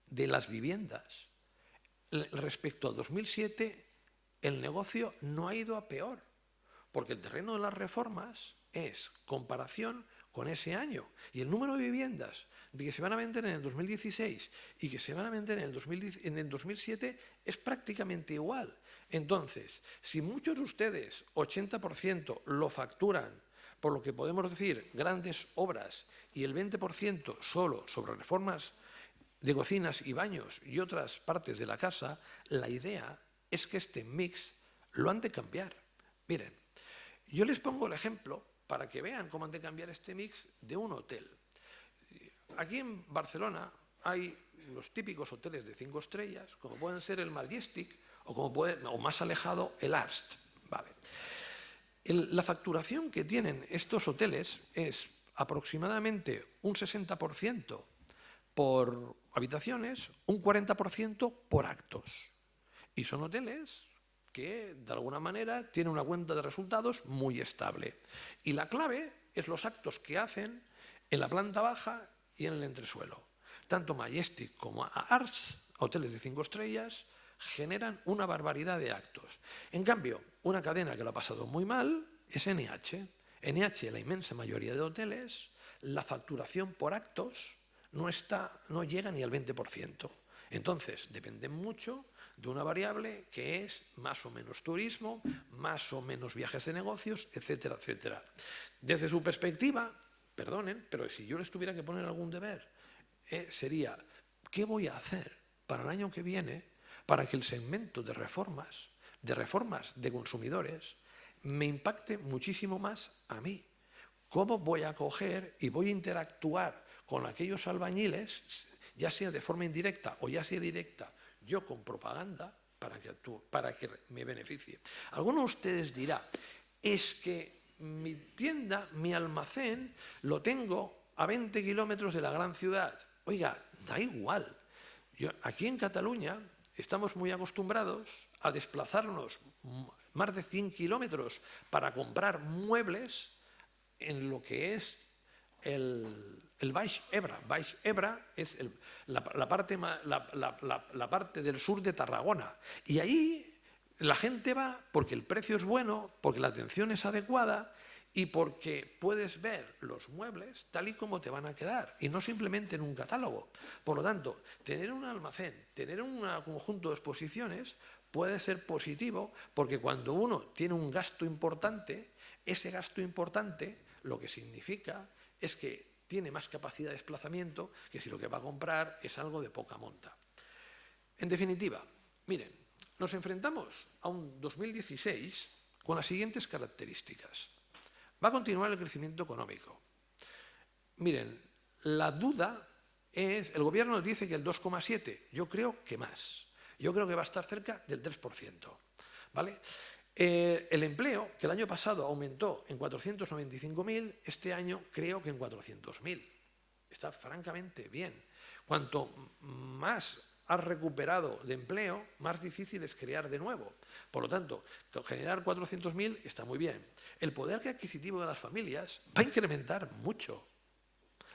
de las viviendas, respecto al 2007, el negocio no ha ido a peor, porque el terreno de las reformas es comparación con ese año. Y el número de viviendas que se van a vender en el 2016 y que se van a vender en el 2007 es prácticamente igual. Entonces, si muchos de ustedes, 80%, lo facturan por lo que podemos decir grandes obras y el 20% solo sobre reformas de cocinas y baños y otras partes de la casa, la idea es que este mix lo han de cambiar. Miren, yo les pongo el ejemplo para que vean cómo han de cambiar este mix de un hotel. Aquí en Barcelona hay los típicos hoteles de 5 estrellas, como pueden ser el Majestic o más alejado el Arst. Vale. La facturación que tienen estos hoteles es aproximadamente un 60% por habitaciones, un 40% por actos. Y son hoteles que, de alguna manera, tienen una cuenta de resultados muy estable. Y la clave es los actos que hacen en la planta baja y en el entresuelo. Tanto Majestic como Ars, hoteles de 5 estrellas, generan una barbaridad de actos. En cambio, una cadena que lo ha pasado muy mal es NH. NH, la inmensa mayoría de hoteles, la facturación por actos no llega ni al 20%. Entonces, depende mucho de una variable que es más o menos turismo, más o menos viajes de negocios, etcétera, etcétera. Desde su perspectiva, perdonen, pero si yo les tuviera que poner algún deber, sería, ¿qué voy a hacer para el año que viene para que el segmento de reformas de consumidores me impacte muchísimo más a mí? ¿Cómo voy a coger y voy a interactuar con aquellos albañiles, ya sea de forma indirecta o ya sea directa, yo con propaganda para que me beneficie? Alguno de ustedes dirá, es que mi tienda, mi almacén, lo tengo a 20 kilómetros de la gran ciudad. Oiga, da igual. Aquí en Cataluña estamos muy acostumbrados a desplazarnos más de 100 kilómetros para comprar muebles en lo que es el Baix Ebre. Baix Ebre es la parte del sur de Tarragona. Y ahí la gente va porque el precio es bueno, porque la atención es adecuada y porque puedes ver los muebles tal y como te van a quedar y no simplemente en un catálogo. Por lo tanto, tener un almacén, tener un conjunto de exposiciones puede ser positivo porque cuando uno tiene un gasto importante, ese gasto importante lo que significa es que tiene más capacidad de desplazamiento que si lo que va a comprar es algo de poca monta. En definitiva, miren, nos enfrentamos a un 2016 con las siguientes características. Va a continuar el crecimiento económico. Miren, la duda es, el gobierno nos dice que el 2,7, yo creo que más. Yo creo que va a estar cerca del 3%. ¿Vale? El empleo, que el año pasado aumentó en 495.000, este año creo que en 400.000. Está francamente bien. Cuanto más has recuperado de empleo, más difícil es crear de nuevo. Por lo tanto, generar 400.000 está muy bien. El poder adquisitivo de las familias va a incrementar mucho.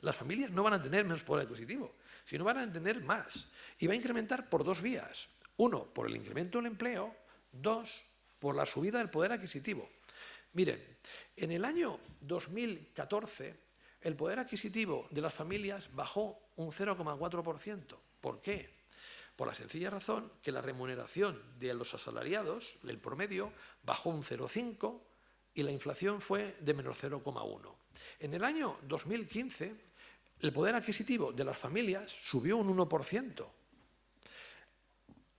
Las familias no van a tener menos poder adquisitivo, sino van a tener más. Y va a incrementar por dos vías. Uno, por el incremento del empleo. Dos, por la subida del poder adquisitivo. Miren, en el año 2014 el poder adquisitivo de las familias bajó un 0,4%. ¿Por qué? Por la sencilla razón que la remuneración de los asalariados, el promedio, bajó un 0,5% y la inflación fue de menos 0,1%. En el año 2015 el poder adquisitivo de las familias subió un 1%.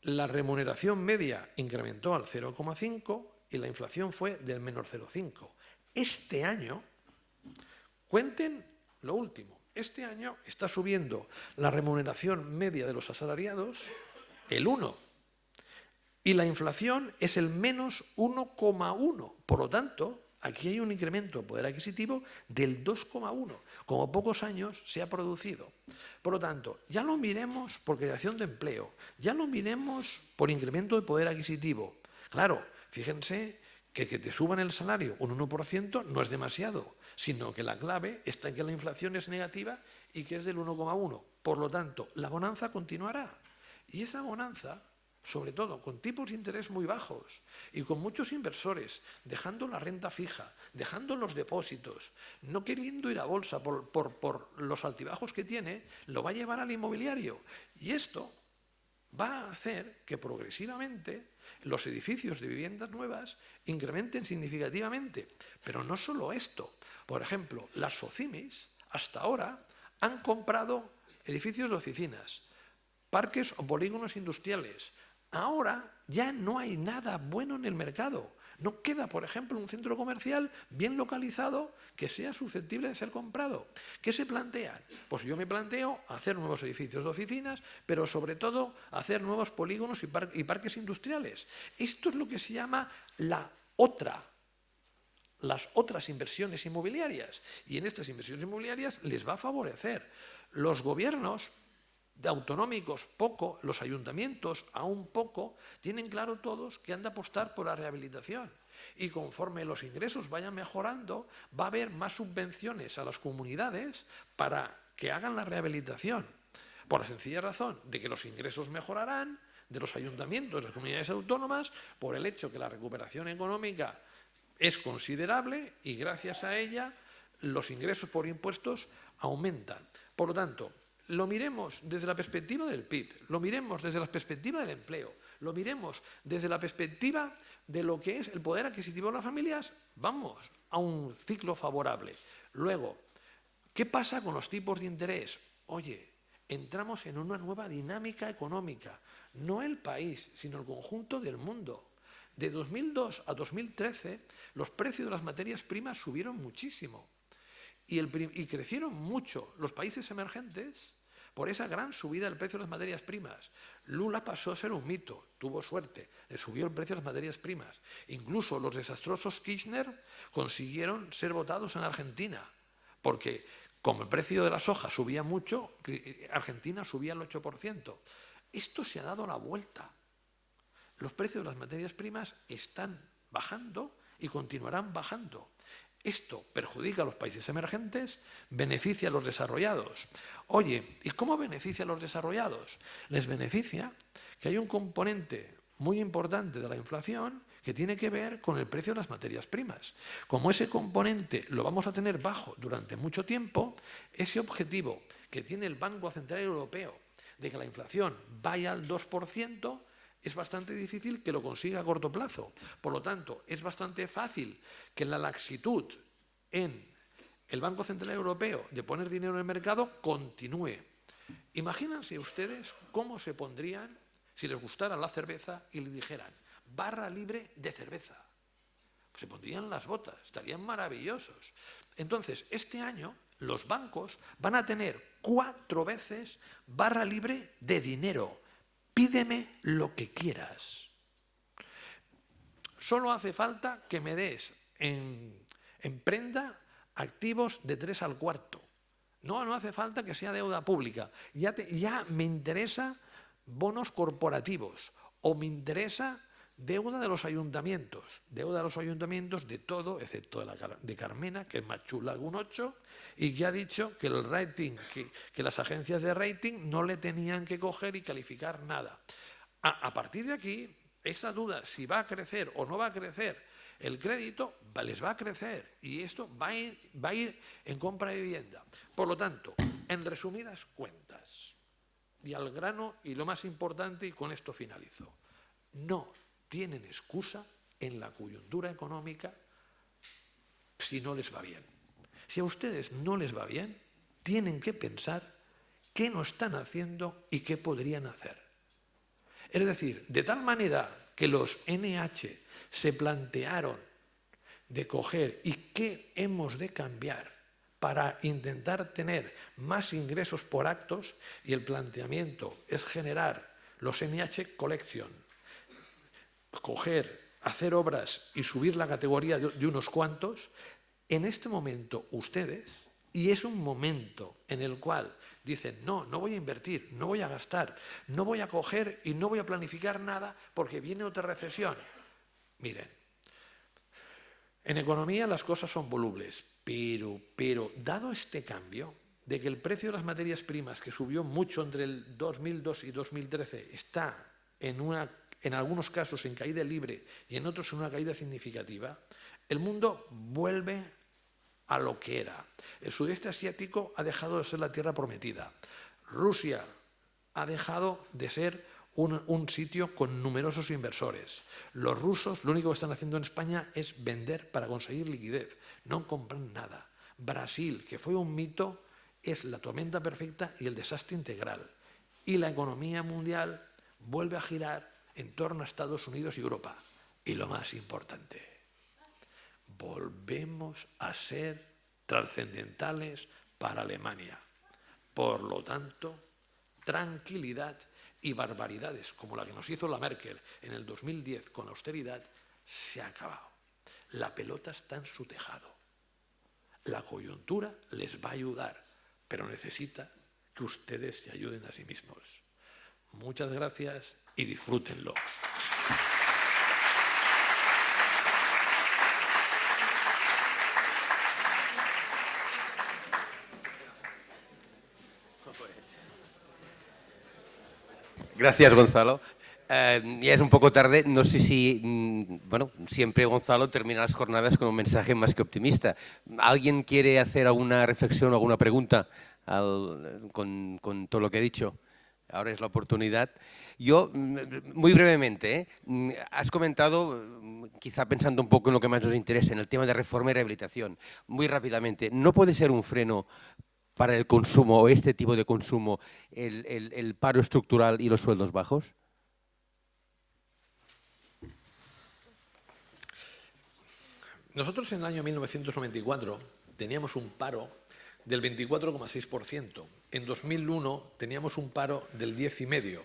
La remuneración media incrementó al 0,5% y la inflación fue del menos 0,5%. Este año, cuenten lo último, este año está subiendo la remuneración media de los asalariados el 1% y la inflación es el menos 1,1%. Por lo tanto, aquí hay un incremento de poder adquisitivo del 2,1%, como pocos años se ha producido. Por lo tanto, ya lo miremos por creación de empleo, ya lo miremos por incremento de poder adquisitivo. Claro, fíjense que te suban el salario un 1% no es demasiado, sino que la clave está en que la inflación es negativa y que es del 1,1%. Por lo tanto, la bonanza continuará. Y esa bonanza sobre todo con tipos de interés muy bajos y con muchos inversores, dejando la renta fija, dejando los depósitos, no queriendo ir a bolsa por los altibajos que tiene, lo va a llevar al inmobiliario. Y esto va a hacer que progresivamente los edificios de viviendas nuevas incrementen significativamente. Pero no solo esto. Por ejemplo, las SOCIMIs hasta ahora han comprado edificios de oficinas, parques o polígonos industriales. Ahora ya no hay nada bueno en el mercado. No queda, por ejemplo, un centro comercial bien localizado que sea susceptible de ser comprado. ¿Qué se plantean? Pues yo me planteo hacer nuevos edificios de oficinas, pero sobre todo hacer nuevos polígonos y parques industriales. Esto es lo que se llama las otras inversiones inmobiliarias. Y en estas inversiones inmobiliarias les va a favorecer. Los gobiernos autonómicos poco, los ayuntamientos aún poco, tienen claro todos que han de apostar por la rehabilitación. Y conforme los ingresos vayan mejorando, va a haber más subvenciones a las comunidades para que hagan la rehabilitación. Por la sencilla razón de que los ingresos mejorarán de los ayuntamientos, de las comunidades autónomas, por el hecho que la recuperación económica es considerable y gracias a ella los ingresos por impuestos aumentan. Por lo tanto, lo miremos desde la perspectiva del PIB, lo miremos desde la perspectiva del empleo, lo miremos desde la perspectiva de lo que es el poder adquisitivo de las familias, vamos a un ciclo favorable. Luego, ¿qué pasa con los tipos de interés? Oye, entramos en una nueva dinámica económica, no el país, sino el conjunto del mundo. De 2002 a 2013, los precios de las materias primas subieron muchísimo y crecieron mucho los países emergentes por esa gran subida del precio de las materias primas. Lula pasó a ser un mito, tuvo suerte, le subió el precio de las materias primas. Incluso los desastrosos Kirchner consiguieron ser votados en Argentina, porque como el precio de la soja subía mucho, Argentina subía el 8%. Esto se ha dado la vuelta. Los precios de las materias primas están bajando y continuarán bajando. Esto perjudica a los países emergentes, beneficia a los desarrollados. Oye, ¿y cómo beneficia a los desarrollados? Les beneficia que hay un componente muy importante de la inflación que tiene que ver con el precio de las materias primas. Como ese componente lo vamos a tener bajo durante mucho tiempo, ese objetivo que tiene el Banco Central Europeo de que la inflación vaya al 2%, es bastante difícil que lo consiga a corto plazo. Por lo tanto, es bastante fácil que la laxitud en el Banco Central Europeo de poner dinero en el mercado continúe. Imagínense ustedes cómo se pondrían si les gustara la cerveza y le dijeran barra libre de cerveza. Pues se pondrían las botas, estarían maravillosos. Entonces, este año los bancos van a tener 4 veces barra libre de dinero. Pídeme lo que quieras. Solo hace falta que me des en prenda activos de 3 al cuarto. No hace falta que sea deuda pública. Ya me interesa bonos corporativos o me interesa deuda de los ayuntamientos. Deuda de los ayuntamientos de todo, excepto de Carmena, que es más chula que un 8, y que ha dicho que el rating, que las agencias de rating no le tenían que coger y calificar nada. A partir de aquí, esa duda si va a crecer o no va a crecer el crédito, les va a crecer y esto va a ir en compra de vivienda. Por lo tanto, en resumidas cuentas, y al grano y lo más importante, y con esto finalizo, no tienen excusa en la coyuntura económica si no les va bien. Si a ustedes no les va bien, tienen que pensar qué no están haciendo y qué podrían hacer. Es decir, de tal manera que los NH se plantearon de coger y qué hemos de cambiar para intentar tener más ingresos por actos, y el planteamiento es generar los NH Collection, hacer obras y subir la categoría de unos cuantos. En este momento ustedes, y es un momento en el cual dicen no voy a invertir, no voy a gastar, no voy a coger y no voy a planificar nada porque viene otra recesión. Miren, en economía las cosas son volubles, pero dado este cambio de que el precio de las materias primas, que subió mucho entre el 2002 y 2013, está en algunos casos en caída libre y en otros en una caída significativa, el mundo vuelve a lo que era. El sudeste asiático ha dejado de ser la tierra prometida. Rusia ha dejado de ser un sitio con numerosos inversores. Los rusos lo único que están haciendo en España es vender para conseguir liquidez. No compran nada. Brasil, que fue un mito, es la tormenta perfecta y el desastre integral. Y la economía mundial vuelve a girar en torno a Estados Unidos y Europa. Y lo más importante, volvemos a ser trascendentales para Alemania. Por lo tanto, tranquilidad y barbaridades como la que nos hizo la Merkel en el 2010 con la austeridad se ha acabado. La pelota está en su tejado. La coyuntura les va a ayudar, pero necesita que ustedes se ayuden a sí mismos. Muchas gracias y disfrútenlo. Gracias, Gonzalo. Ya es un poco tarde, no sé si, bueno, siempre Gonzalo termina las jornadas con un mensaje más que optimista. ¿Alguien quiere hacer alguna reflexión o alguna pregunta con todo lo que he dicho? Ahora es la oportunidad. Yo, muy brevemente, has comentado, quizá pensando un poco en lo que más nos interesa, en el tema de reforma y rehabilitación. Muy rápidamente, ¿no puede ser un freno para el consumo o este tipo de consumo el paro estructural y los sueldos bajos? Nosotros en el año 1994 teníamos un paro del 24,6%. En 2001 teníamos un paro del 10,5%.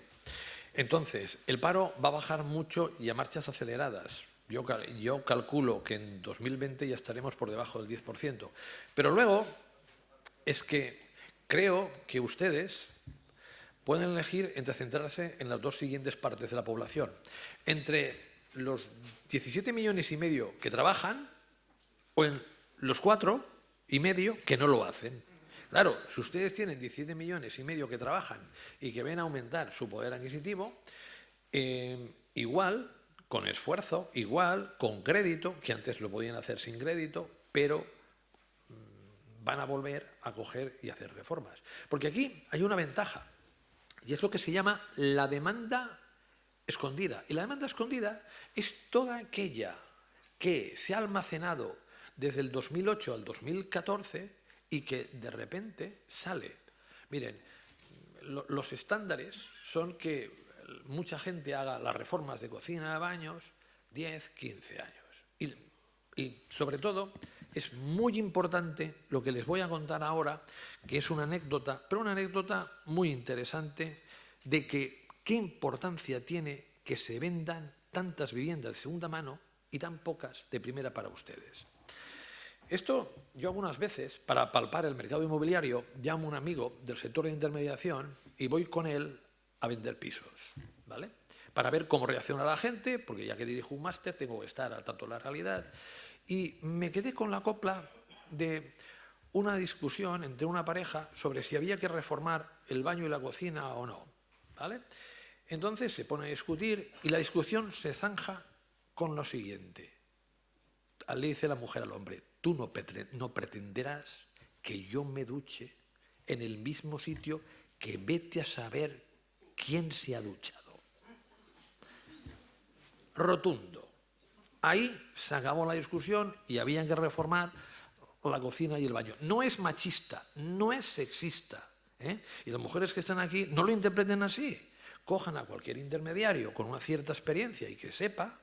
Entonces, el paro va a bajar mucho y a marchas aceleradas. Yo calculo que en 2020 ya estaremos por debajo del 10%. Pero luego es que creo que ustedes pueden elegir entre centrarse en las dos siguientes partes de la población. Entre los 17,5 millones que trabajan o en los 4,5 que no lo hacen. Claro, si ustedes tienen 17,5 millones que trabajan y que ven aumentar su poder adquisitivo, igual, con esfuerzo, igual, con crédito, que antes lo podían hacer sin crédito, pero van a volver a coger y hacer reformas. Porque aquí hay una ventaja, y es lo que se llama la demanda escondida. Y la demanda escondida es toda aquella que se ha almacenado desde el 2008 al 2014 y que de repente sale. Miren, los estándares son que mucha gente haga las reformas de cocina, de baños, 10, 15 años. Y sobre todo es muy importante lo que les voy a contar ahora, que es una anécdota, pero una anécdota muy interesante de qué importancia tiene que se vendan tantas viviendas de segunda mano y tan pocas de primera para ustedes. Esto yo algunas veces, para palpar el mercado inmobiliario, llamo a un amigo del sector de intermediación y voy con él a vender pisos, ¿vale? Para ver cómo reacciona la gente, porque ya que dirijo un máster tengo que estar al tanto de la realidad. Y me quedé con la copla de una discusión entre una pareja sobre si había que reformar el baño y la cocina o no, ¿vale? Entonces se pone a discutir y la discusión se zanja con lo siguiente. Le dice la mujer al hombre: tú no pretenderás que yo me duche en el mismo sitio que vete a saber quién se ha duchado. Rotundo. Ahí se acabó la discusión y había que reformar la cocina y el baño. No es machista, no es sexista, ¿eh? Y las mujeres que están aquí no lo interpreten así. Cojan a cualquier intermediario con una cierta experiencia y que sepa.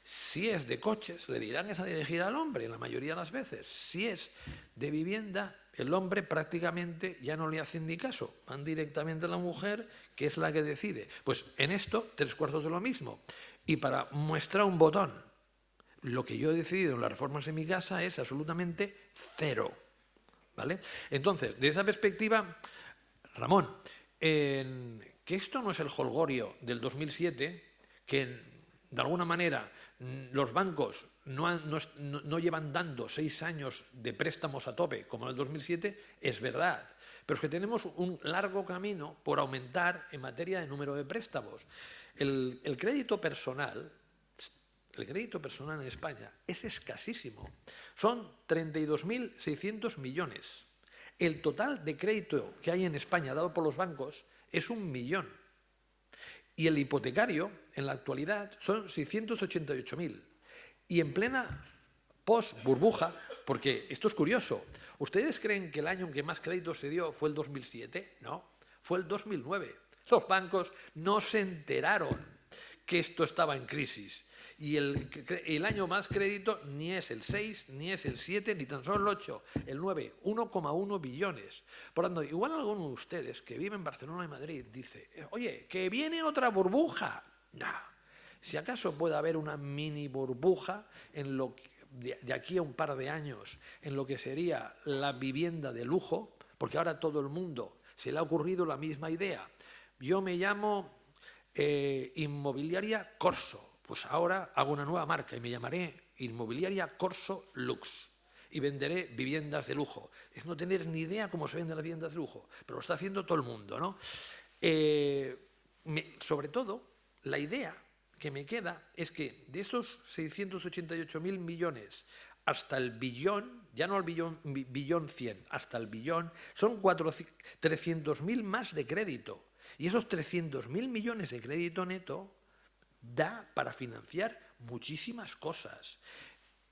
Si es de coches, le dirán que es a dirigir al hombre, la mayoría de las veces. Si es de vivienda, el hombre prácticamente ya no le hacen ni caso. Van directamente a la mujer, que es la que decide. Pues en esto, 3/4 de lo mismo. Y para muestrar un botón, lo que yo he decidido en las reformas en mi casa es absolutamente cero, ¿vale? Entonces, desde esa perspectiva, Ramón, que esto no es el jolgorio del 2007, que de alguna manera los bancos no llevan dando 6 años de préstamos a tope como en el 2007, es verdad. Pero es que tenemos un largo camino por aumentar en materia de número de préstamos. El crédito personal en España es escasísimo. Son 32.600 millones. El total de crédito que hay en España dado por los bancos es 1 millón. Y el hipotecario, en la actualidad, son 688.000. Y en plena post-burbuja, porque esto es curioso, ¿ustedes creen que el año en que más crédito se dio fue el 2007? No, fue el 2009. Los bancos no se enteraron que esto estaba en crisis. Y el año más crédito ni es el 6, ni es el 7, ni tan solo el 8, el 9, 1,1 billones. Por lo tanto, igual alguno de ustedes que vive en Barcelona y Madrid dice, oye, que viene otra burbuja. No. Si acaso puede haber una mini burbuja en lo que, de aquí a un par de años en lo que sería la vivienda de lujo, porque ahora todo el mundo se le ha ocurrido la misma idea. Yo me llamo Inmobiliaria Corso. Pues ahora hago una nueva marca y me llamaré Inmobiliaria Corso Lux y venderé viviendas de lujo. Es no tener ni idea cómo se venden las viviendas de lujo, pero lo está haciendo todo el mundo, ¿no? Sobre todo, la idea que me queda es que de esos 688.000 millones hasta el billón, ya no al billón 100, hasta el billón, son 300.000 más de crédito. Y esos 300.000 millones de crédito neto da para financiar muchísimas cosas.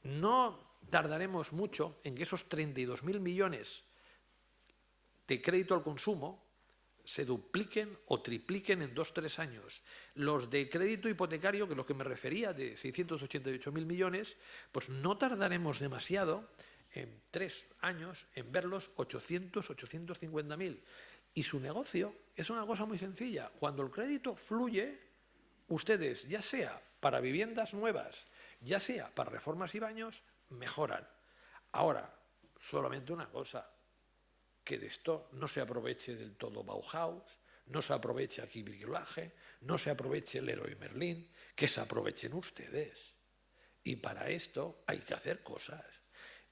No tardaremos mucho en que esos 32.000 millones de crédito al consumo se dupliquen o tripliquen en 2 o 3 años. Los de crédito hipotecario, que es lo que me refería, de 688.000 millones, pues no tardaremos demasiado en 3 años en verlos 850.000. Y su negocio es una cosa muy sencilla. Cuando el crédito fluye, ustedes, ya sea para viviendas nuevas, ya sea para reformas y baños, mejoran. Ahora, solamente una cosa, que de esto no se aproveche del todo Bauhaus, no se aproveche aquí bricolaje, no se aproveche el Leroy Merlin, que se aprovechen ustedes. Y para esto hay que hacer cosas.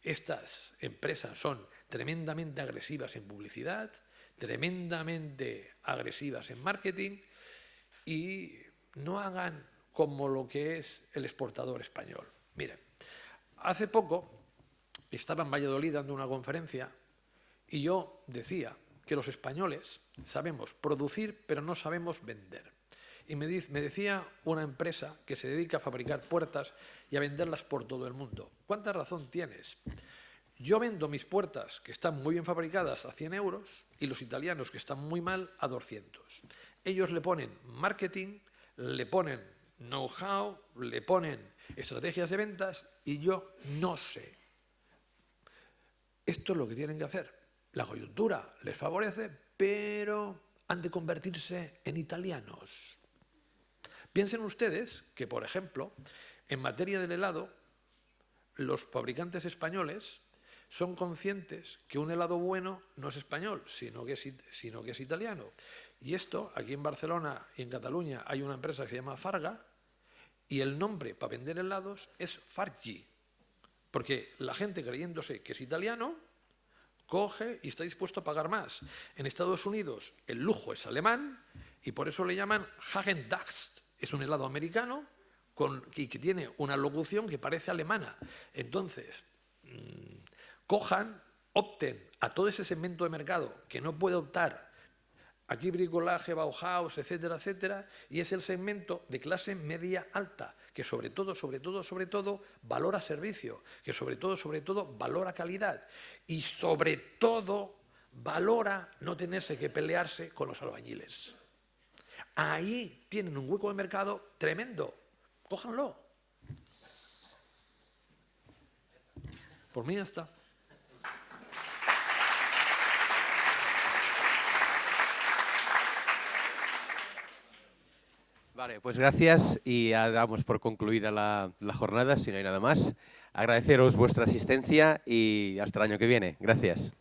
Estas empresas son tremendamente agresivas en publicidad, tremendamente agresivas en marketing y no hagan como lo que es el exportador español. Miren, hace poco estaba en Valladolid dando una conferencia y yo decía que los españoles sabemos producir pero no sabemos vender. Y me decía una empresa que se dedica a fabricar puertas y a venderlas por todo el mundo. ¿Cuánta razón tienes? Yo vendo mis puertas, que están muy bien fabricadas, a 100 euros y los italianos, que están muy mal, a 200. Ellos le ponen marketing, le ponen know-how, le ponen estrategias de ventas y yo no sé. Esto es lo que tienen que hacer. La coyuntura les favorece, pero han de convertirse en italianos. Piensen ustedes que, por ejemplo, en materia del helado, los fabricantes españoles son conscientes que un helado bueno no es español, sino que es italiano. Y esto, aquí en Barcelona y en Cataluña hay una empresa que se llama Farga y el nombre para vender helados es Fargi, porque la gente, creyéndose que es italiano, coge y está dispuesto a pagar más. En Estados Unidos el lujo es alemán y por eso le llaman Häagen-Dazs. Es un helado americano y que tiene una locución que parece alemana. Entonces, opten a todo ese segmento de mercado que no puede optar aquí bricolaje, Bauhaus, etcétera, etcétera, y es el segmento de clase media alta, que sobre todo, valora servicio, que sobre todo, valora calidad y sobre todo valora no tenerse que pelearse con los albañiles. Ahí tienen un hueco de mercado tremendo. Cójanlo. Por mí ya está. Vale, pues gracias y ya damos por concluida la jornada, si no hay nada más. Agradeceros vuestra asistencia y hasta el año que viene. Gracias.